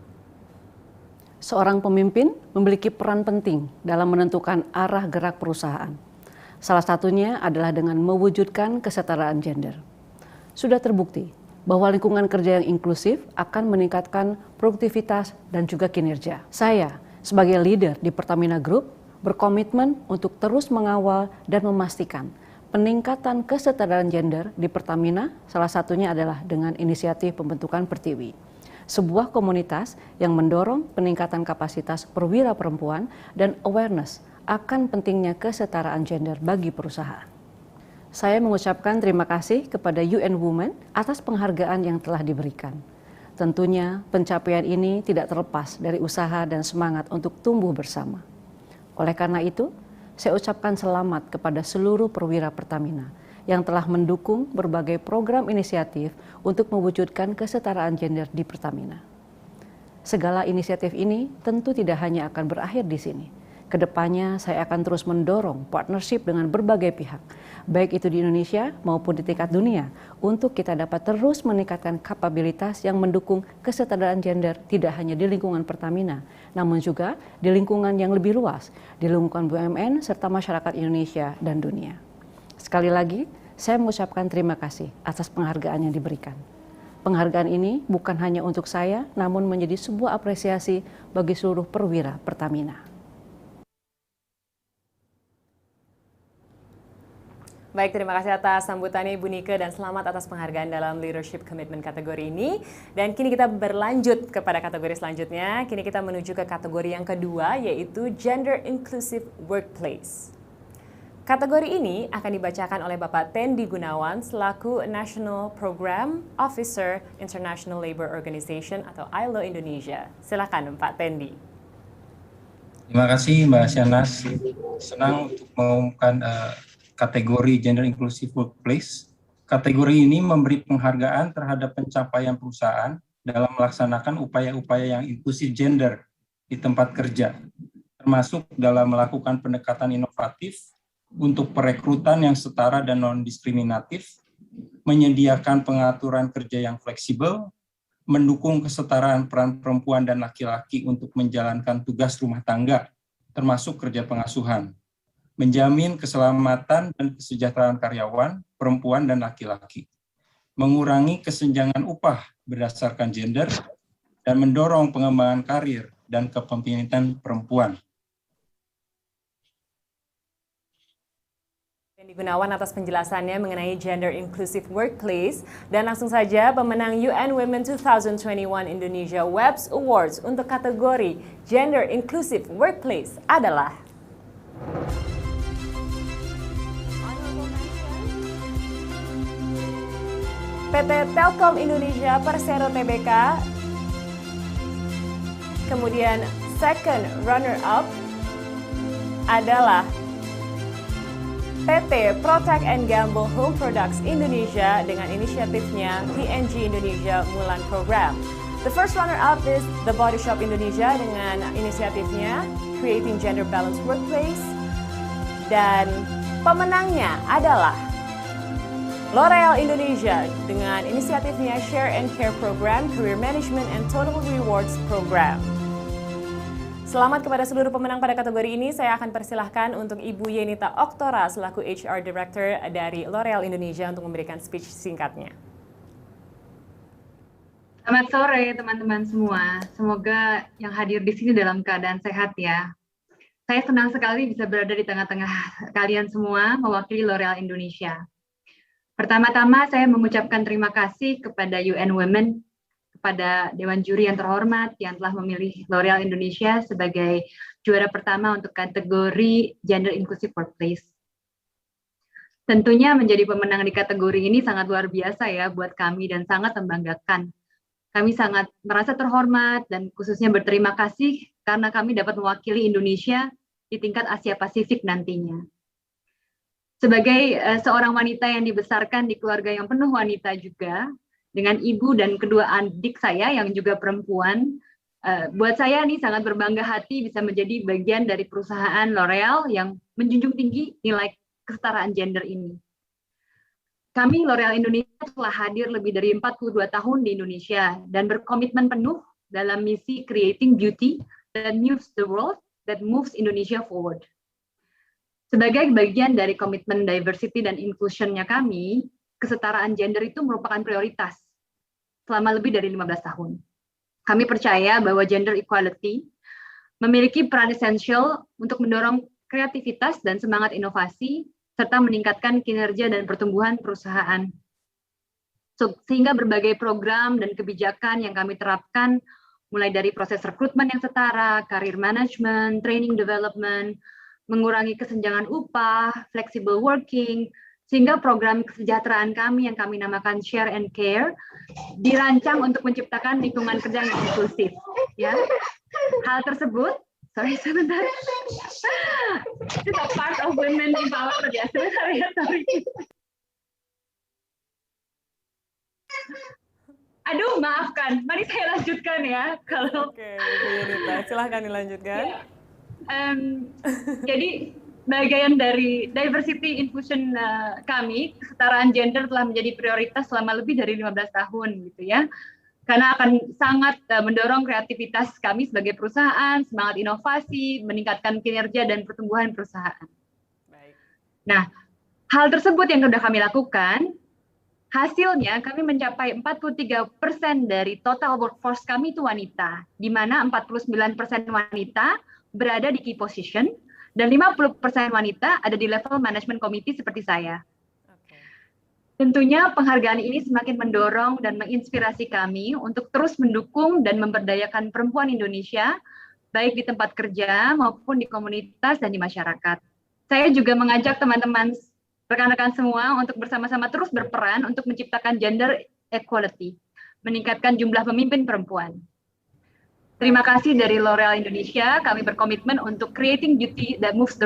Seorang pemimpin memiliki peran penting dalam menentukan arah gerak perusahaan. Salah satunya adalah dengan mewujudkan kesetaraan gender. Sudah terbukti bahwa lingkungan kerja yang inklusif akan meningkatkan produktivitas dan juga kinerja. Saya sebagai leader di Pertamina Group berkomitmen untuk terus mengawal dan memastikan peningkatan kesetaraan gender di Pertamina, salah satunya adalah dengan inisiatif pembentukan Pertiwi, sebuah komunitas yang mendorong peningkatan kapasitas perwira perempuan dan awareness akan pentingnya kesetaraan gender bagi perusahaan. Saya mengucapkan terima kasih kepada UN Women atas penghargaan yang telah diberikan. Tentunya pencapaian ini tidak terlepas dari usaha dan semangat untuk tumbuh bersama. Oleh karena itu, saya ucapkan selamat kepada seluruh perwira Pertamina yang telah mendukung berbagai program inisiatif untuk mewujudkan kesetaraan gender di Pertamina. Segala inisiatif ini tentu tidak hanya akan berakhir di sini. Kedepannya saya akan terus mendorong partnership dengan berbagai pihak, baik itu di Indonesia maupun di tingkat dunia, untuk kita dapat terus meningkatkan kapabilitas yang mendukung kesetaraan gender tidak hanya di lingkungan Pertamina, namun juga di lingkungan yang lebih luas, di lingkungan BUMN serta masyarakat Indonesia dan dunia. Sekali lagi, saya mengucapkan terima kasih atas penghargaan yang diberikan. Penghargaan ini bukan hanya untuk saya, namun menjadi sebuah apresiasi bagi seluruh perwira Pertamina. Baik, terima kasih atas sambutannya Ibu Nike dan selamat atas penghargaan dalam Leadership Commitment kategori ini. Dan kini kita berlanjut kepada kategori selanjutnya. Kini kita menuju ke kategori yang kedua, yaitu Gender Inclusive Workplace. Kategori ini akan dibacakan oleh Bapak Tendi Gunawan selaku National Program Officer International Labour Organization atau ILO Indonesia. Silakan Pak Tendi. Terima kasih Mbak Shanas. Senang untuk mengumumkan kategori Gender Inclusive Workplace. Kategori ini memberi penghargaan terhadap pencapaian perusahaan dalam melaksanakan upaya-upaya yang inklusif gender di tempat kerja, termasuk dalam melakukan pendekatan inovatif untuk perekrutan yang setara dan non-diskriminatif, menyediakan pengaturan kerja yang fleksibel, mendukung kesetaraan peran perempuan dan laki-laki untuk menjalankan tugas rumah tangga, termasuk kerja pengasuhan, menjamin keselamatan dan kesejahteraan karyawan, perempuan dan laki-laki, mengurangi kesenjangan upah berdasarkan gender, dan mendorong pengembangan karir dan kepemimpinan perempuan. Tendi Gunawan atas penjelasannya mengenai Gender Inclusive Workplace. Dan langsung saja pemenang UN Women 2021 Indonesia WEPs Awards untuk kategori Gender Inclusive Workplace adalah PT Telkom Indonesia Persero Tbk, kemudian second runner-up adalah PT Protect and Gamble Home Products Indonesia dengan inisiatifnya PNG Indonesia Mulan Program. The first runner-up is The Body Shop Indonesia dengan inisiatifnya Creating Gender Balanced Workplace. Dan pemenangnya adalah L'Oreal Indonesia dengan inisiatifnya Share and Care Program, Career Management and Total Rewards Program. Selamat kepada seluruh pemenang pada kategori ini. Saya akan persilahkan untuk Ibu Yenita Oktora selaku HR Director dari L'Oreal Indonesia untuk memberikan speech singkatnya. Selamat sore teman-teman semua. Semoga yang hadir di sini dalam keadaan sehat ya. Saya senang sekali bisa berada di tengah-tengah kalian semua mewakili L'Oreal Indonesia. Pertama-tama saya mengucapkan terima kasih kepada UN Women, kepada Dewan Juri yang terhormat yang telah memilih L'Oreal Indonesia sebagai juara pertama untuk kategori Gender Inclusive Workplace. Tentunya menjadi pemenang di kategori ini sangat luar biasa ya buat kami dan sangat membanggakan. Kami sangat merasa terhormat dan khususnya berterima kasih karena kami dapat mewakili Indonesia di tingkat Asia Pasifik nantinya. Sebagai seorang wanita yang dibesarkan di keluarga yang penuh wanita juga, dengan ibu dan kedua adik saya yang juga perempuan, buat saya nih sangat berbangga hati bisa menjadi bagian dari perusahaan L'Oreal yang menjunjung tinggi nilai kesetaraan gender ini. Kami L'Oreal Indonesia telah hadir lebih dari 42 tahun di Indonesia dan berkomitmen penuh dalam misi Creating Beauty that moves the world, that moves Indonesia forward. Sebagai bagian dari komitmen diversity dan inclusion-nya kami, kesetaraan gender itu merupakan prioritas selama lebih dari 15 tahun. Kami percaya bahwa gender equality memiliki peran esensial untuk mendorong kreativitas dan semangat inovasi, serta meningkatkan kinerja dan pertumbuhan perusahaan. Sehingga berbagai program dan kebijakan yang kami terapkan, mulai dari proses rekrutmen yang setara, career management, training development, mengurangi kesenjangan upah, flexible working, sehingga program kesejahteraan kami yang kami namakan Share and Care dirancang untuk menciptakan lingkungan kerja yang inklusif. Ya, hal tersebut, sorry sebentar, it's a part of women empowerment ya, sebentar ya, sorry. Aduh, maafkan, mari saya lanjutkan ya. Kalau Oke, Bu Yenita, silahkan dilanjutkan. Ya. Jadi bagian dari diversity inclusion kami, kesetaraan gender telah menjadi prioritas selama lebih dari 15 tahun gitu ya. Karena akan sangat mendorong kreativitas kami sebagai perusahaan, semangat inovasi, meningkatkan kinerja dan pertumbuhan perusahaan. Baik. Nah, hal tersebut yang sudah kami lakukan, hasilnya kami mencapai 43% dari total workforce kami itu wanita, di mana 49% wanita berada di key position, dan 50% wanita ada di level management committee seperti saya. Tentunya penghargaan ini semakin mendorong dan menginspirasi kami untuk terus mendukung dan memberdayakan perempuan Indonesia, baik di tempat kerja maupun di komunitas dan di masyarakat. Saya juga mengajak teman-teman rekan-rekan semua untuk bersama-sama terus berperan untuk menciptakan gender equality, meningkatkan jumlah pemimpin perempuan. Terima kasih dari L'Oreal Indonesia, kami berkomitmen untuk creating beauty that moves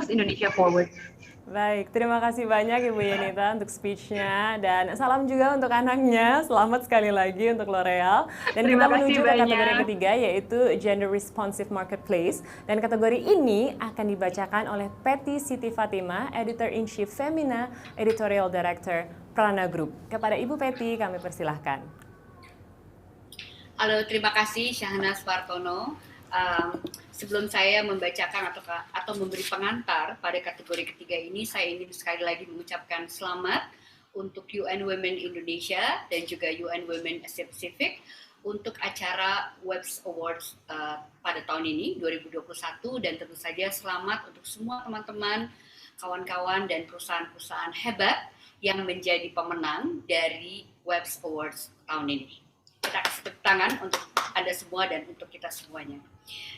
Indonesia forward. Baik, terima kasih banyak Ibu Yenita untuk speech-nya, dan salam juga untuk anaknya. Selamat sekali lagi untuk L'Oreal. Dan kita menuju ke kategori ketiga, yaitu Gender Responsive Marketplace. Dan kategori ini akan dibacakan oleh Patty Siti Fatima, Editor-in-Chief Femina, Editorial Director Prana Group. Kepada Ibu Patty, kami persilahkan. Halo, terima kasih Syahnas Wartono. Sebelum saya membacakan atau memberi pengantar pada kategori ketiga ini, saya ingin sekali lagi mengucapkan selamat untuk UN Women Indonesia dan juga UN Women Asia Pacific untuk acara WEPs Awards pada tahun ini 2021, dan tentu saja selamat untuk semua teman-teman, kawan-kawan dan perusahaan-perusahaan hebat yang menjadi pemenang dari WEPs Awards tahun ini. Kita kasih tepuk tangan untuk Anda semua dan untuk kita semuanya.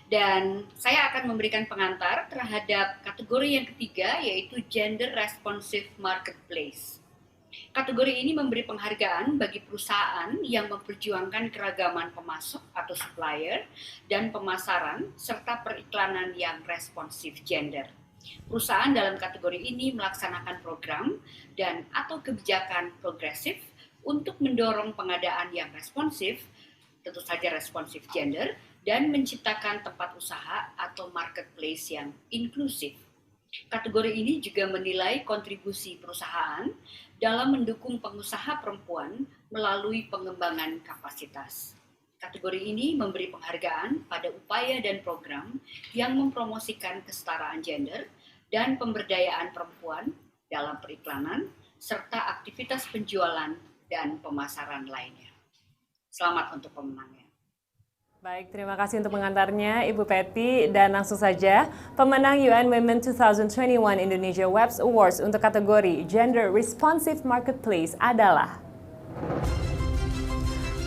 Dan saya akan memberikan pengantar terhadap kategori yang ketiga, yaitu Gender Responsive Marketplace. Kategori ini memberi penghargaan bagi perusahaan yang memperjuangkan keragaman pemasok atau supplier dan pemasaran serta periklanan yang responsif gender. Perusahaan dalam kategori ini melaksanakan program dan atau kebijakan progresif untuk mendorong pengadaan yang responsif, tentu saja responsif gender, dan menciptakan tempat usaha atau marketplace yang inklusif. Kategori ini juga menilai kontribusi perusahaan dalam mendukung pengusaha perempuan melalui pengembangan kapasitas. Kategori ini memberi penghargaan pada upaya dan program yang mempromosikan kesetaraan gender dan pemberdayaan perempuan dalam periklanan, serta aktivitas penjualan dan pemasaran lainnya. Selamat untuk pemenangnya. Baik, terima kasih untuk pengantarnya Ibu Patty, dan langsung saja pemenang UN Women 2021 Indonesia WEPs Awards untuk kategori Gender Responsive Marketplace adalah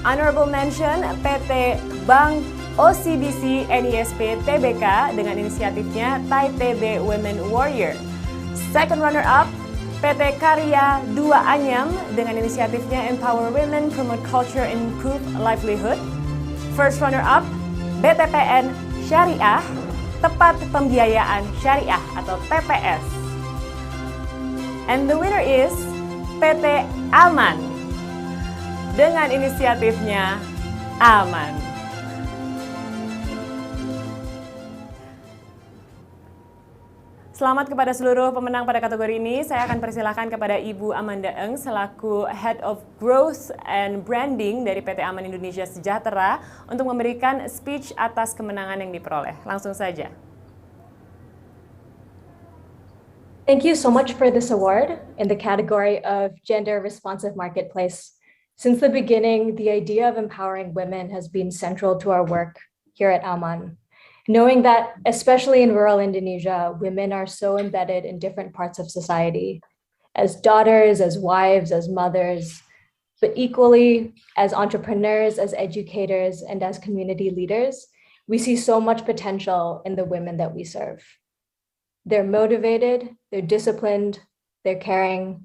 Honorable Mention PT Bank OCBC NISP TBK dengan inisiatifnya Thai TB Women Warrior. Second runner-up PT Karya 2 Anyam dengan inisiatifnya Empower Women, Promote Culture, and Improve Livelihood. First runner-up, BTPN Syariah, Tepat Pembiayaan Syariah atau TPS. And the winner is PT Aman dengan inisiatifnya Aman. Selamat kepada seluruh pemenang pada kategori ini. Saya akan persilahkan kepada Ibu Amanda Eng selaku Head of Growth and Branding dari PT Aman Indonesia Sejahtera untuk memberikan speech atas kemenangan yang diperoleh. Langsung saja. Thank you so much for this award in the category of Gender Responsive Marketplace. Since the beginning, the idea of empowering women has been central to our work here at Aman. Knowing that, especially in rural Indonesia, women are so embedded in different parts of society, as daughters, as wives, as mothers, but equally as entrepreneurs, as educators, and as community leaders, we see so much potential in the women that we serve. They're motivated, they're disciplined, they're caring,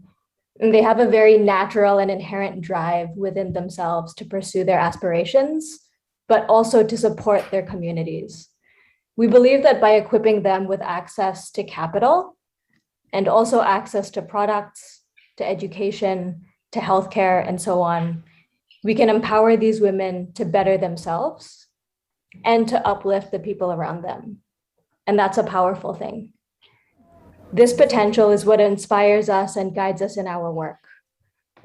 and they have a very natural and inherent drive within themselves to pursue their aspirations, but also to support their communities. We believe that by equipping them with access to capital and also access to products, to education, to healthcare, and so on, we can empower these women to better themselves and to uplift the people around them. And that's a powerful thing. This potential is what inspires us and guides us in our work.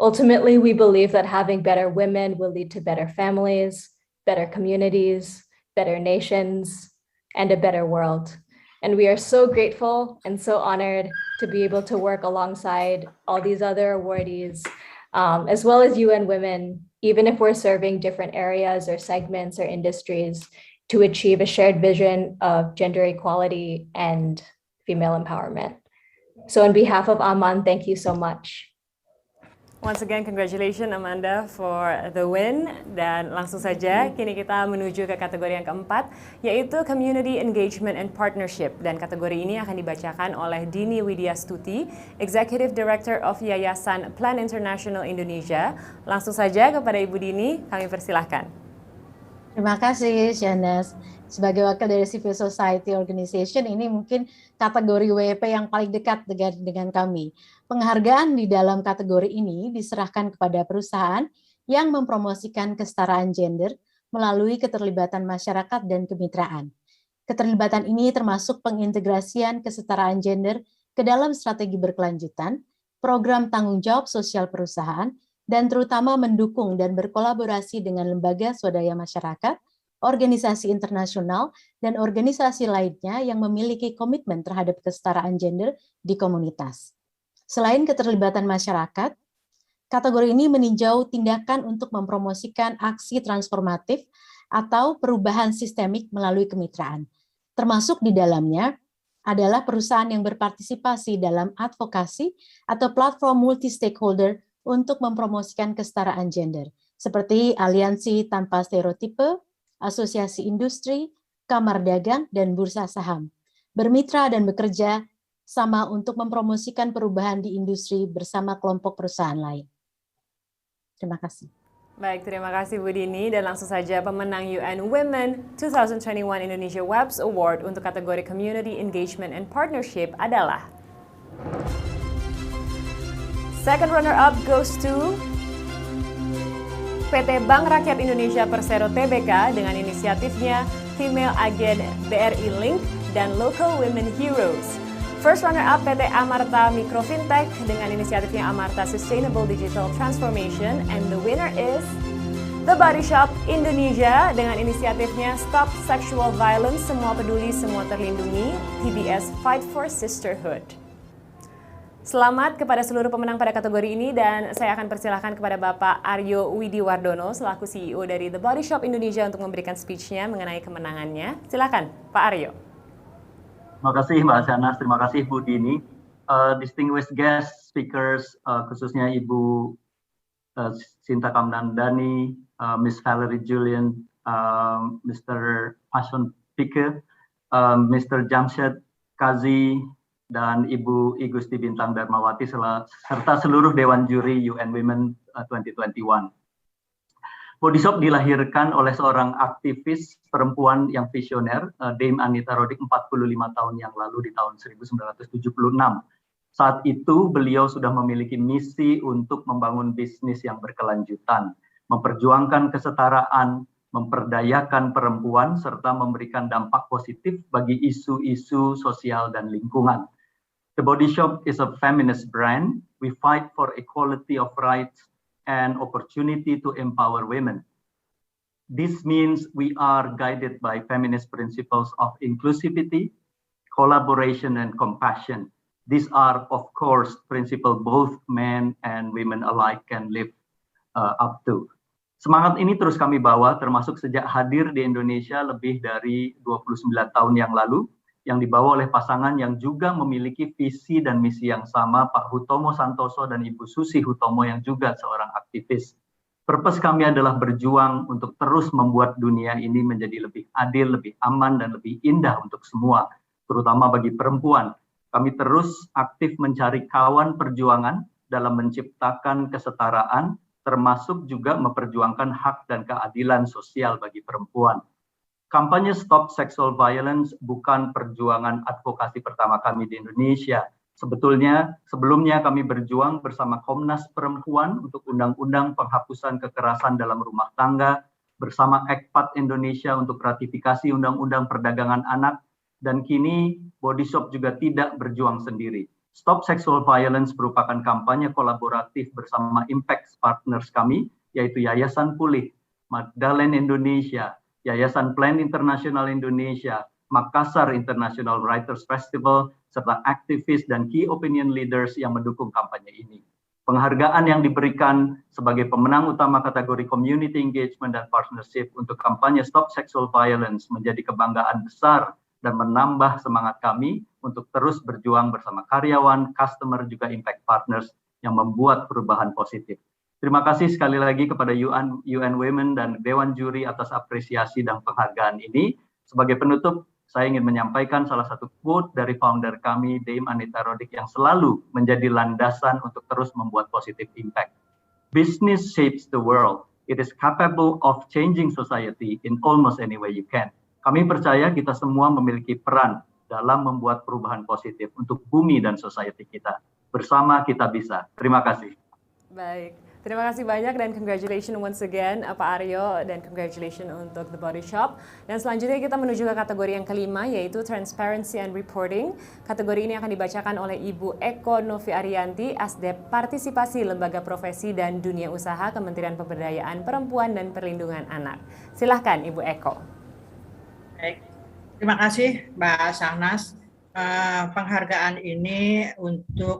Ultimately, we believe that having better women will lead to better families, better communities, better nations, and a better world. And we are so grateful and so honored to be able to work alongside all these other awardees, as well as UN Women, even if we're serving different areas or segments or industries, to achieve a shared vision of gender equality and female empowerment. So on behalf of Aman, thank you so much. Once again, congratulations Amanda for the win. Dan langsung saja, kini kita menuju ke kategori yang keempat, yaitu Community Engagement and Partnership. Dan kategori ini akan dibacakan oleh Dini Widyastuti, Executive Director of Yayasan Plan International Indonesia. Langsung saja kepada Ibu Dini, kami persilahkan. Terima kasih, Shanas. Sebagai wakil dari Civil Society Organization, ini mungkin kategori WEP yang paling dekat dengan kami. Penghargaan di dalam kategori ini diserahkan kepada perusahaan yang mempromosikan kesetaraan gender melalui keterlibatan masyarakat dan kemitraan. Keterlibatan ini termasuk pengintegrasian kesetaraan gender ke dalam strategi berkelanjutan, program tanggung jawab sosial perusahaan, dan terutama mendukung dan berkolaborasi dengan lembaga swadaya masyarakat, organisasi internasional, dan organisasi lainnya yang memiliki komitmen terhadap kesetaraan gender di komunitas. Selain keterlibatan masyarakat, kategori ini meninjau tindakan untuk mempromosikan aksi transformatif atau perubahan sistemik melalui kemitraan. Termasuk di dalamnya adalah perusahaan yang berpartisipasi dalam advokasi atau platform multi-stakeholder untuk mempromosikan kesetaraan gender, seperti Aliansi Tanpa Stereotipe, Asosiasi Industri, Kamar Dagang, dan Bursa Saham. Bermitra dan bekerja sama untuk mempromosikan perubahan di industri bersama kelompok perusahaan lain. Terima kasih. Baik, terima kasih Bu Dini. Dan langsung saja pemenang UN Women 2021 Indonesia WEPs Award untuk kategori Community Engagement and Partnership adalah second runner-up goes to PT Bank Rakyat Indonesia Persero Tbk dengan inisiatifnya Female Agent BRI Link dan Local Women Heroes. First runner-up PT Amarta Micro Fintech dengan inisiatifnya Amarta Sustainable Digital Transformation, and the winner is The Body Shop Indonesia dengan inisiatifnya Stop Sexual Violence, Semua Peduli, Semua Terlindungi, TBS Fight for Sisterhood. Selamat kepada seluruh pemenang pada kategori ini, dan saya akan persilahkan kepada Bapak Aryo Widiwardono selaku CEO dari The Body Shop Indonesia untuk memberikan speech-nya mengenai kemenangannya. Silakan, Pak Aryo. Terima kasih Mbak Shanas, terima kasih Bu Dini. Distinguished guest speakers, khususnya Ibu Sinta Kamnandani, Miss Valerie Julian, Mr. Passion Piket, Mr. Jamshed Kazi, dan Ibu Gusti Bintang Darmawati, serta seluruh Dewan Juri UN Women 2021. Body Shop dilahirkan oleh seorang aktivis perempuan yang visioner, Dame Anita Roddick, 45 tahun yang lalu di tahun 1976. Saat itu beliau sudah memiliki misi untuk membangun bisnis yang berkelanjutan, memperjuangkan kesetaraan, memperdayakan perempuan, serta memberikan dampak positif bagi isu-isu sosial dan lingkungan. The Body Shop is a feminist brand. We fight for equality of rights and opportunity to empower women. This means we are guided by feminist principles of inclusivity, collaboration, and compassion. These are, of course, principles both men and women alike can live up to. Semangat ini terus kami bawa, termasuk sejak hadir di Indonesia lebih dari 29 tahun yang lalu, yang dibawa oleh pasangan yang juga memiliki visi dan misi yang sama, Pak Hutomo Santoso dan Ibu Susi Hutomo yang juga seorang aktivis. Purpose kami adalah berjuang untuk terus membuat dunia ini menjadi lebih adil, lebih aman, dan lebih indah untuk semua, terutama bagi perempuan. Kami terus aktif mencari kawan perjuangan dalam menciptakan kesetaraan, termasuk juga memperjuangkan hak dan keadilan sosial bagi perempuan. Kampanye Stop Sexual Violence bukan perjuangan advokasi pertama kami di Indonesia. Sebelumnya kami berjuang bersama Komnas Perempuan untuk Undang-Undang Penghapusan Kekerasan dalam Rumah Tangga, bersama ECPAT Indonesia untuk ratifikasi Undang-Undang Perdagangan Anak, dan kini Body Shop juga tidak berjuang sendiri. Stop Sexual Violence merupakan kampanye kolaboratif bersama impact partners kami, yaitu Yayasan Pulih, Magdalene Indonesia, Yayasan Plan International Indonesia, Makassar International Writers Festival, serta aktivis dan key opinion leaders yang mendukung kampanye ini. Penghargaan yang diberikan sebagai pemenang utama kategori Community Engagement dan Partnership untuk kampanye Stop Sexual Violence menjadi kebanggaan besar dan menambah semangat kami untuk terus berjuang bersama karyawan, customer, juga impact partners yang membuat perubahan positif. Terima kasih sekali lagi kepada UN Women dan Dewan Juri atas apresiasi dan penghargaan ini. Sebagai penutup, saya ingin menyampaikan salah satu quote dari founder kami, Dame Anita Roddick, yang selalu menjadi landasan untuk terus membuat positive impact. Business shapes the world. It is capable of changing society in almost any way you can. Kami percaya kita semua memiliki peran dalam membuat perubahan positif untuk bumi dan society kita. Bersama kita bisa. Terima kasih. Baik. Terima kasih banyak dan congratulations once again Pak Aryo dan congratulations untuk The Body Shop. Dan selanjutnya kita menuju ke kategori yang kelima yaitu Transparency and Reporting. Kategori ini akan dibacakan oleh Ibu Eko Novi Arianti, Asdep Partisipasi Lembaga Profesi dan Dunia Usaha Kementerian Pemberdayaan Perempuan dan Perlindungan Anak. Silahkan Ibu Eko. Baik, terima kasih Mbak Sahnas. Penghargaan ini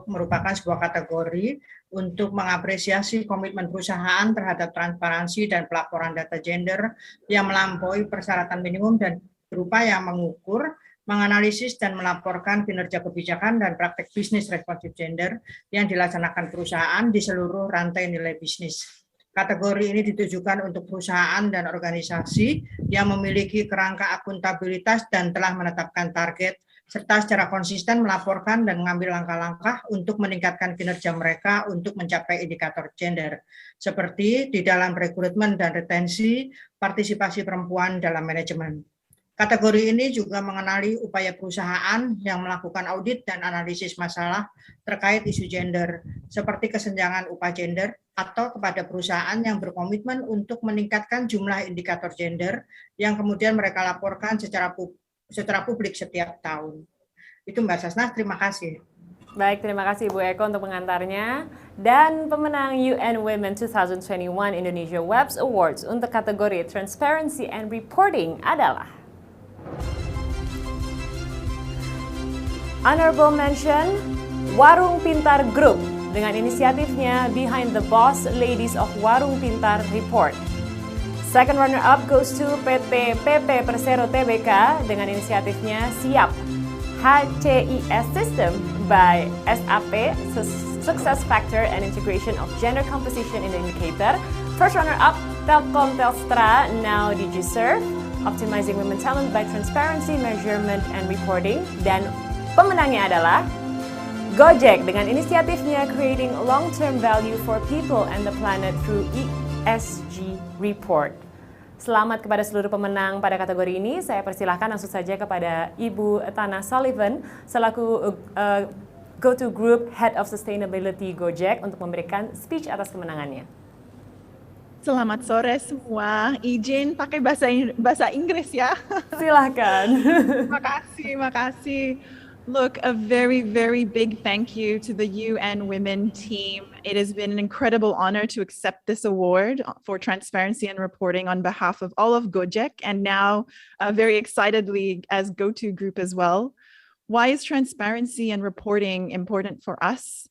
merupakan sebuah kategori untuk mengapresiasi komitmen perusahaan terhadap transparansi dan pelaporan data gender yang melampaui persyaratan minimum dan berupaya mengukur, menganalisis dan melaporkan kinerja kebijakan dan praktek bisnis responsif gender yang dilaksanakan perusahaan di seluruh rantai nilai bisnis. Kategori ini ditujukan untuk perusahaan dan organisasi yang memiliki kerangka akuntabilitas dan telah menetapkan target serta secara konsisten melaporkan dan mengambil langkah-langkah untuk meningkatkan kinerja mereka untuk mencapai indikator gender, seperti di dalam rekrutmen dan retensi, partisipasi perempuan dalam manajemen. Kategori ini juga mengenali upaya perusahaan yang melakukan audit dan analisis masalah terkait isu gender, seperti kesenjangan upah gender, atau kepada perusahaan yang berkomitmen untuk meningkatkan jumlah indikator gender yang kemudian mereka laporkan secara publik setiap tahun. Itu Mbak Sasna, terima kasih. Baik, terima kasih Ibu Eko untuk pengantarnya. Dan pemenang UN Women 2021 Indonesia WEPs Awards untuk kategori Transparency and Reporting adalah Honorable Mention Warung Pintar Group dengan inisiatifnya Behind the Boss Ladies of Warung Pintar Report. Second runner-up goes to PT PP Persero Tbk dengan inisiatifnya Siap HCIS System by SAP Success Factor and Integration of Gender Composition in the Indicator. First runner-up Telkom Telstra Now DigiServe Optimizing Women Talent by Transparency, Measurement, and Reporting. Dan pemenangnya adalah Gojek dengan inisiatifnya Creating Long-Term Value for People and the Planet through ESG Report. Selamat kepada seluruh pemenang pada kategori ini. Saya persilahkan langsung saja kepada Ibu Tana Sullivan selaku Go-To Group Head of Sustainability Gojek untuk memberikan speech atas kemenangannya. Selamat sore semua. Izin pakai bahasa Inggris ya. Silahkan. Makasih. Look, a very, very big thank you to the UN Women team. It has been an incredible honor to accept this award for transparency and reporting on behalf of all of Gojek and now very excitedly as Go-To Group as well. Why is transparency and reporting important for us?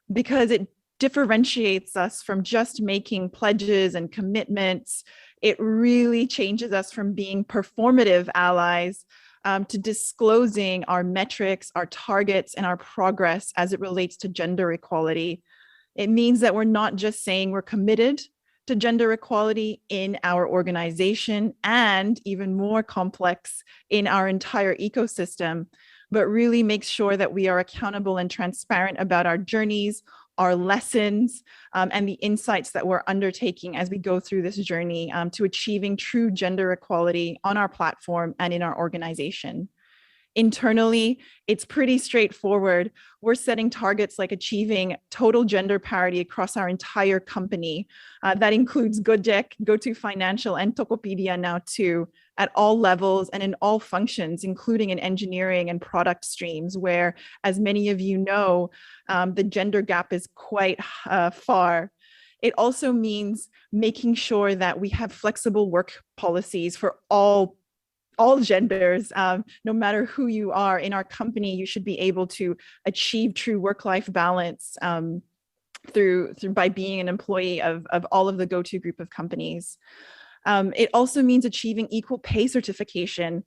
Because it differentiates us from just making pledges and commitments. It really changes us from being performative allies to disclosing our metrics, our targets, and our progress as it relates to gender equality. It means that we're not just saying we're committed to gender equality in our organization and even more complex in our entire ecosystem, but really makes sure that we are accountable and transparent about our journeys, our lessons, and the insights that we're undertaking as we go through this journey to achieving true gender equality on our platform and in our organization. Internally, it's pretty straightforward. We're setting targets like achieving total gender parity across our entire company. That includes Gojek, Go-To Financial, and Tokopedia now too, at all levels and in all functions, including in engineering and product streams, where, as many of you know, the gender gap is quite far. It also means making sure that we have flexible work policies for all genders, no matter who you are in our company. You should be able to achieve true work-life balance through by being an employee of all of the Go-To group of companies. It also means achieving equal pay certification.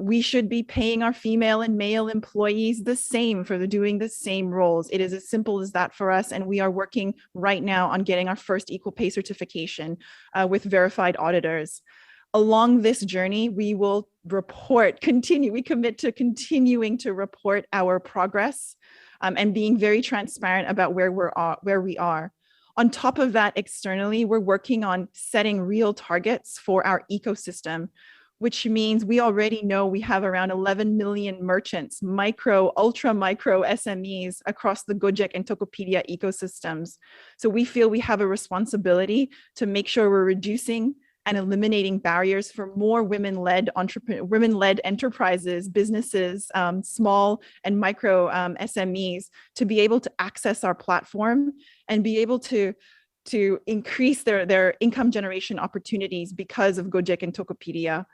We should be paying our female and male employees the same for doing the same roles. It is as simple as that for us, and we are working right now on getting our first equal pay certification with verified auditors. Along this journey, we will we commit to continuing to report our progress and being very transparent about where we are. On top of that, externally, we're working on setting real targets for our ecosystem, which means we already know we have around 11 million merchants, micro, ultra micro SMEs across the Gojek and Tokopedia ecosystems. So we feel we have a responsibility to make sure we're reducing and eliminating barriers for more women-led enterprises, businesses, small and micro SMEs to be able to access our platform and be able to increase their income generation opportunities because of Gojek and Tokopedia.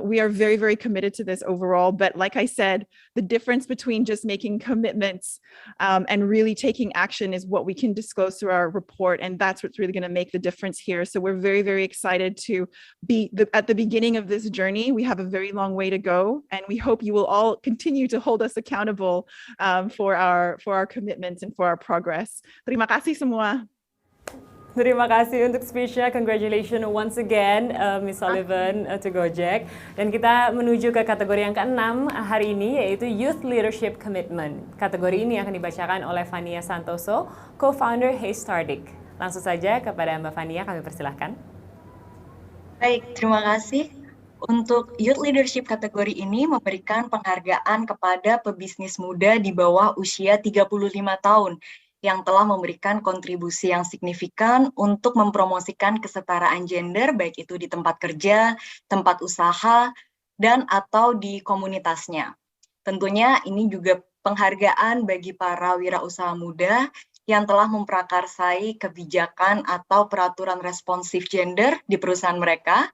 We are very, very committed to this overall, but like I said, the difference between just making commitments and really taking action is what we can disclose through our report, and that's what's really going to make the difference here. So we're very, very excited to be at the beginning of this journey. We have a very long way to go, and we hope you will all continue to hold us accountable for our commitments and for our progress. Terima kasih semua. Terima kasih untuk speech-nya. Congratulations once again, Miss Sullivan to Gojek. Dan kita menuju ke kategori yang ke-6 hari ini, yaitu Youth Leadership Commitment. Kategori ini akan dibacakan oleh Fania Santoso, co-founder Hey Stardik. Langsung saja kepada Mbak Fania, kami persilahkan. Baik, terima kasih. Untuk Youth Leadership kategori ini memberikan penghargaan kepada pebisnis muda di bawah usia 35 tahun yang telah memberikan kontribusi yang signifikan untuk mempromosikan kesetaraan gender, baik itu di tempat kerja, tempat usaha, dan atau di komunitasnya. Tentunya ini juga penghargaan bagi para wirausaha muda yang telah memprakarsai kebijakan atau peraturan responsif gender di perusahaan mereka,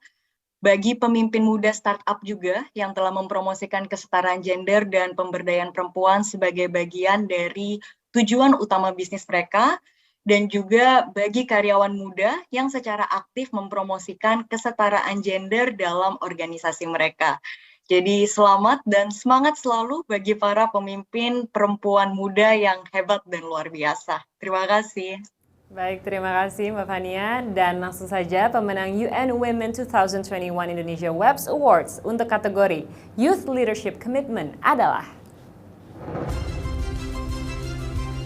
bagi pemimpin muda startup juga yang telah mempromosikan kesetaraan gender dan pemberdayaan perempuan sebagai bagian dari tujuan utama bisnis mereka, dan juga bagi karyawan muda yang secara aktif mempromosikan kesetaraan gender dalam organisasi mereka. Jadi selamat dan semangat selalu bagi para pemimpin perempuan muda yang hebat dan luar biasa. Terima kasih. Baik, terima kasih Mbak Fania. Dan langsung saja pemenang UN Women 2021 Indonesia WEPs Awards untuk kategori Youth Leadership Commitment adalah...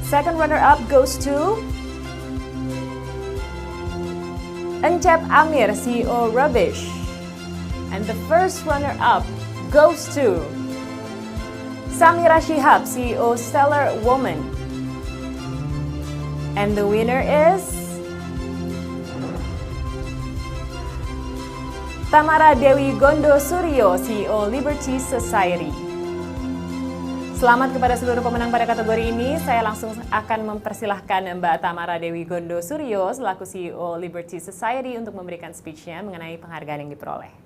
Second runner-up goes to Encep Amir, CEO Rubbish. And the first runner-up goes to Samira Shihab, CEO Stellar Woman. And the winner is Tamara Dewi Gondo Suryo, CEO Liberty Society. Selamat kepada seluruh pemenang pada kategori ini. Saya langsung akan mempersilahkan Mbak Tamara Dewi Gondo Suryo selaku CEO Liberty Society untuk memberikan speech-nya mengenai penghargaan yang diperoleh.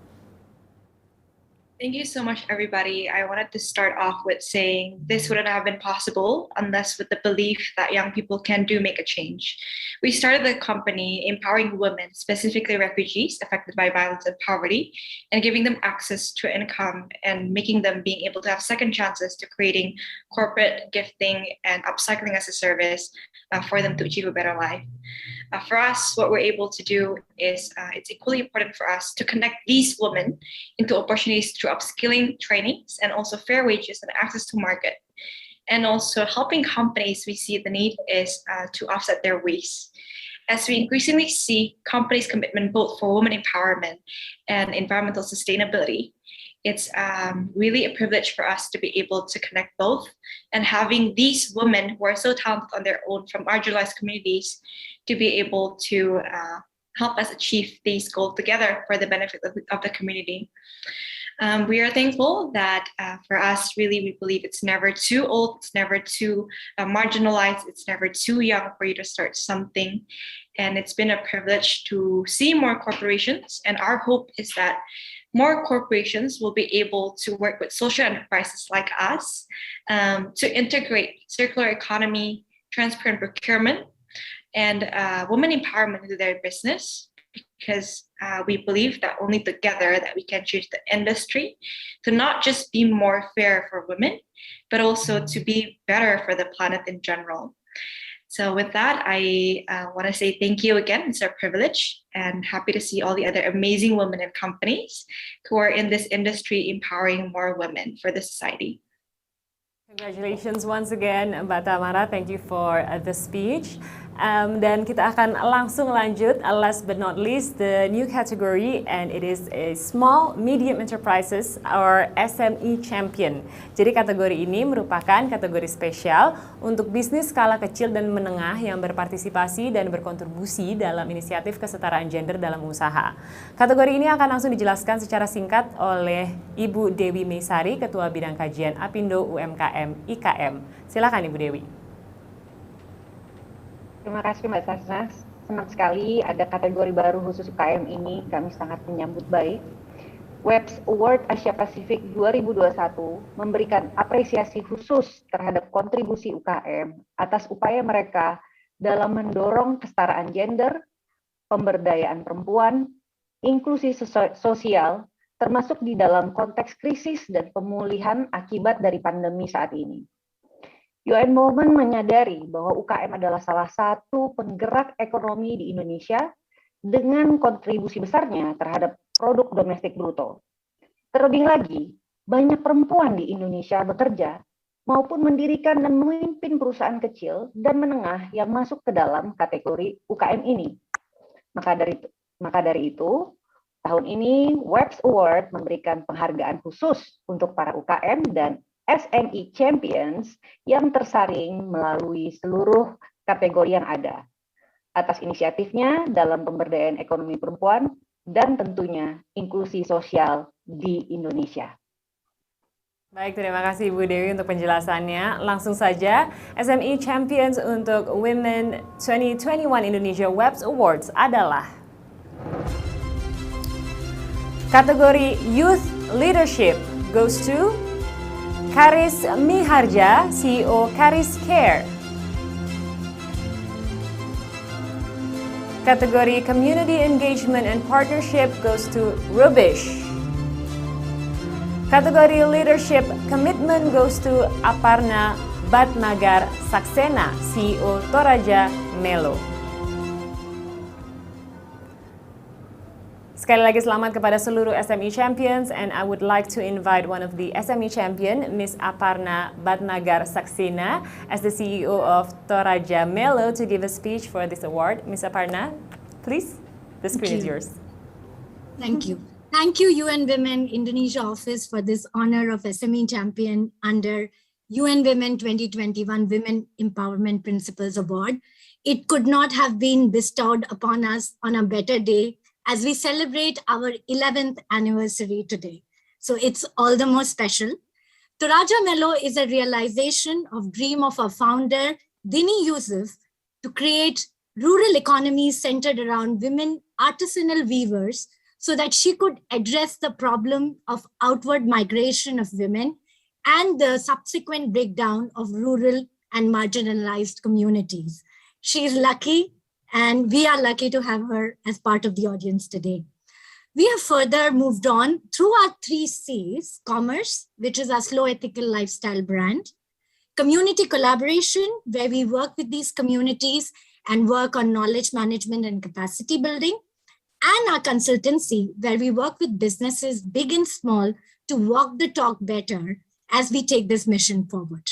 Thank you so much, everybody. I wanted to start off with saying this wouldn't have been possible unless with the belief that young people can make a change. We started the company empowering women, specifically refugees affected by violence and poverty, and giving them access to income and making them being able to have second chances to creating corporate gifting and upcycling as a service for them to achieve a better life. For us, what we're able to do is it's equally important for us to connect these women into opportunities through upskilling trainings and also fair wages and access to market. And also helping companies, we see the need is to offset their waste. As we increasingly see companies' commitment both for women empowerment and environmental sustainability, it's really a privilege for us to be able to connect both, and having these women who are so talented on their own from marginalized communities to be able to help us achieve these goals together for the benefit of the community. We are thankful that for us, really, we believe it's never too old, it's never too marginalized, it's never too young for you to start something. And it's been a privilege to see more corporations, and our hope is that more corporations will be able to work with social enterprises like us to integrate circular economy, transparent procurement, and women empowerment into their business, because we believe that only together that we can change the industry to not just be more fair for women, but also to be better for the planet in general. So with that, I want to say thank you again. It's our privilege, and happy to see all the other amazing women and companies who are in this industry empowering more women for the society. Congratulations once again, Mbak Tamara. Thank you for the speech. Dan kita akan langsung lanjut, last but not least, the new category, and it is a small medium enterprises or SME champion. Jadi kategori ini merupakan kategori spesial untuk bisnis skala kecil dan menengah yang berpartisipasi dan berkontribusi dalam inisiatif kesetaraan gender dalam usaha. Kategori ini akan langsung dijelaskan secara singkat oleh Ibu Dewi Meisari, Ketua Bidang Kajian Apindo UMKM IKM. Silakan Ibu Dewi. Terima kasih Mbak Sasnas. Senang sekali ada kategori baru khusus UKM ini, kami sangat menyambut baik. WEPs Award Asia Pasifik 2021 memberikan apresiasi khusus terhadap kontribusi UKM atas upaya mereka dalam mendorong kesetaraan gender, pemberdayaan perempuan, inklusi sosial, termasuk di dalam konteks krisis dan pemulihan akibat dari pandemi saat ini. UN Women menyadari bahwa UKM adalah salah satu penggerak ekonomi di Indonesia dengan kontribusi besarnya terhadap produk domestik bruto. Terlebih lagi, banyak perempuan di Indonesia bekerja maupun mendirikan dan memimpin perusahaan kecil dan menengah yang masuk ke dalam kategori UKM ini. Maka dari itu, tahun ini WEPs Award memberikan penghargaan khusus untuk para UKM dan SME Champions yang tersaring melalui seluruh kategori yang ada atas inisiatifnya dalam pemberdayaan ekonomi perempuan dan tentunya inklusi sosial di Indonesia. Baik, terima kasih Ibu Dewi untuk penjelasannya. Langsung saja, SME Champions untuk Women 2021 Indonesia WEPs Awards adalah kategori Youth Leadership goes to Karis Miharja, CEO Karis Care. Kategori Community Engagement and Partnership goes to Rubish. Kategori Leadership Commitment goes to Aparna Bhatnagar Saxena, CEO Toraja Melo. Sekali lagi selamat kepada seluruh SME Champions, and I would like to invite one of the SME Champion, Ms. Aparna Bhatnagar Saxena, as the CEO of Toraja Melo, to give a speech for this award. Ms. Aparna, please, the screen is yours. Thank you. Thank you, UN Women Indonesia Office, for this honor of SME Champion under UN Women 2021 Women Empowerment Principles Award. It could not have been bestowed upon us on a better day as we celebrate our 11th anniversary today. So it's all the more special. Toraja Melo is a realization of dream of our founder, Dini Yusuf, to create rural economies centered around women artisanal weavers so that she could address the problem of outward migration of women and the subsequent breakdown of rural and marginalized communities. She is lucky, and we are lucky to have her as part of the audience today. We have further moved on through our 3 C's: commerce, which is our slow ethical lifestyle brand; community collaboration, where we work with these communities and work on knowledge management and capacity building; and our consultancy, where we work with businesses big and small to walk the talk better as we take this mission forward.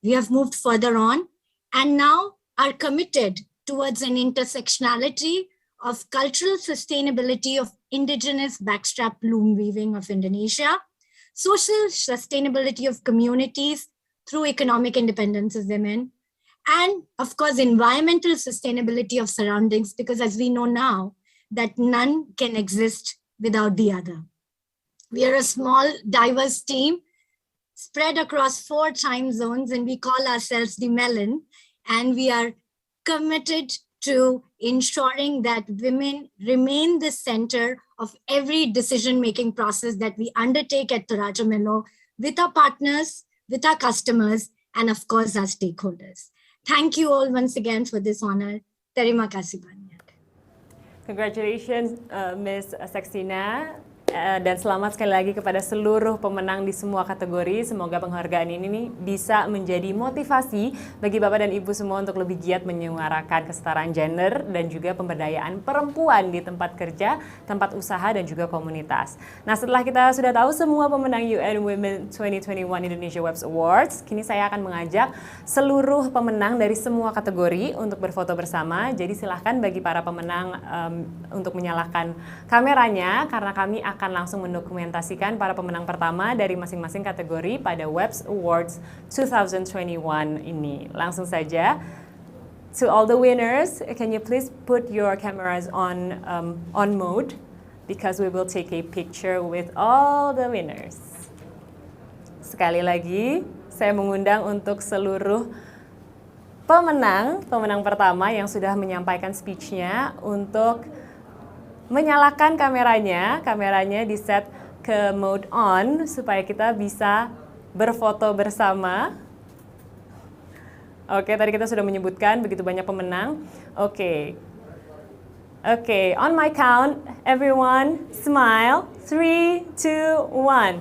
We have moved further on and now are committed towards an intersectionality of cultural sustainability of indigenous backstrap loom weaving of Indonesia, social sustainability of communities through economic independence of women, and of course, environmental sustainability of surroundings, because as we know now, that none can exist without the other. We are a small, diverse team spread across 4 time zones, and we call ourselves the Melon, and we are committed to ensuring that women remain the center of every decision-making process that we undertake at Toraja Melo with our partners, with our customers, and of course, our stakeholders. Thank you all once again for this honor. Terima kasih banyak. Congratulations, Miss Sextina. Dan selamat sekali lagi kepada seluruh pemenang di semua kategori. Semoga penghargaan ini nih bisa menjadi motivasi bagi Bapak dan Ibu semua untuk lebih giat menyuarakan kesetaraan gender dan juga pemberdayaan perempuan di tempat kerja, tempat usaha, dan juga komunitas. Nah, setelah kita sudah tahu semua pemenang UN Women 2021 Indonesia WEPs Awards, kini saya akan mengajak seluruh pemenang dari semua kategori untuk berfoto bersama. Jadi silahkan bagi para pemenang untuk menyalakan kameranya, karena kami akan langsung mendokumentasikan para pemenang pertama dari masing-masing kategori pada WEPs Awards 2021 ini. Langsung saja, to all the winners, can you please put your cameras on mode, because we will take a picture with all the winners. Sekali lagi, saya mengundang untuk seluruh pemenang pertama yang sudah menyampaikan speech-nya untuk menyalakan kameranya di set ke mode on supaya kita bisa berfoto bersama. Oke, tadi kita sudah menyebutkan begitu banyak pemenang. Oke, on my count, everyone smile. 3, 2, 1.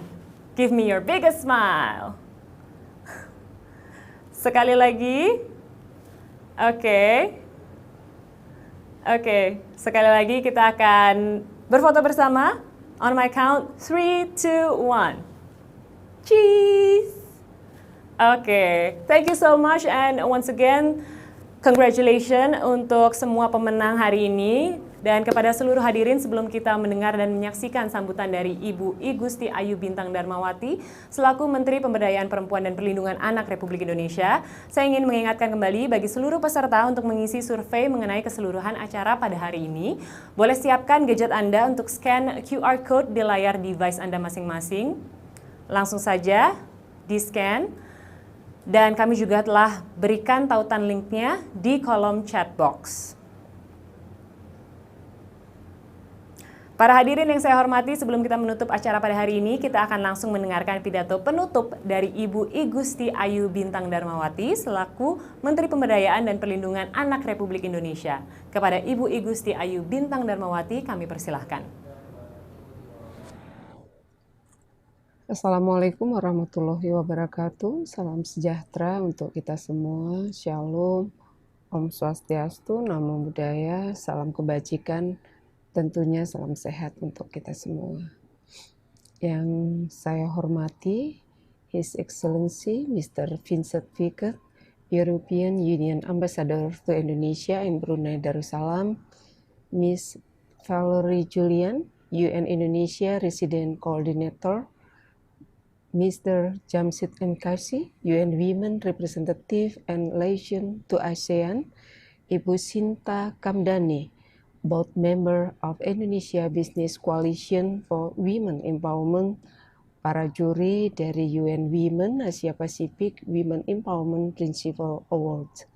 Give me your biggest smile. Sekali lagi. Oke, sekali lagi kita akan berfoto bersama. On my count, 3, 2, 1. Cheese! Oke, thank you so much, and once again, congratulations untuk semua pemenang hari ini. Dan kepada seluruh hadirin, sebelum kita mendengar dan menyaksikan sambutan dari Ibu Gusti Ayu Bintang Darmawati selaku Menteri Pemberdayaan Perempuan dan Perlindungan Anak Republik Indonesia, saya ingin mengingatkan kembali bagi seluruh peserta untuk mengisi survei mengenai keseluruhan acara pada hari ini. Boleh siapkan gadget Anda untuk scan QR Code di layar device Anda masing-masing. Langsung saja di-scan. Dan kami juga telah berikan tautan linknya di kolom chat box. Para hadirin yang saya hormati, sebelum kita menutup acara pada hari ini, kita akan langsung mendengarkan pidato penutup dari Ibu Gusti Ayu Bintang Darmawati selaku Menteri Pemberdayaan dan Perlindungan Anak Republik Indonesia. Kepada Ibu Gusti Ayu Bintang Darmawati, kami persilahkan. Assalamualaikum warahmatullahi wabarakatuh. Salam sejahtera untuk kita semua. Shalom, Om Swastiastu, Namo Buddhaya, salam kebajikan. Tentunya salam sehat untuk kita semua. Yang saya hormati, His Excellency Mr. Vincent Piket, European Union Ambassador to Indonesia in Brunei Darussalam, Miss Valerie Julian, UN Indonesia Resident Coordinator, Mr. Jamshid Nkasi, UN Women Representative and Relation to ASEAN, Ibu Sinta Kamdani, both member of Indonesia Business Coalition for Women Empowerment, para juri dari UN Women Asia Pacific Women Empowerment Principal Awards.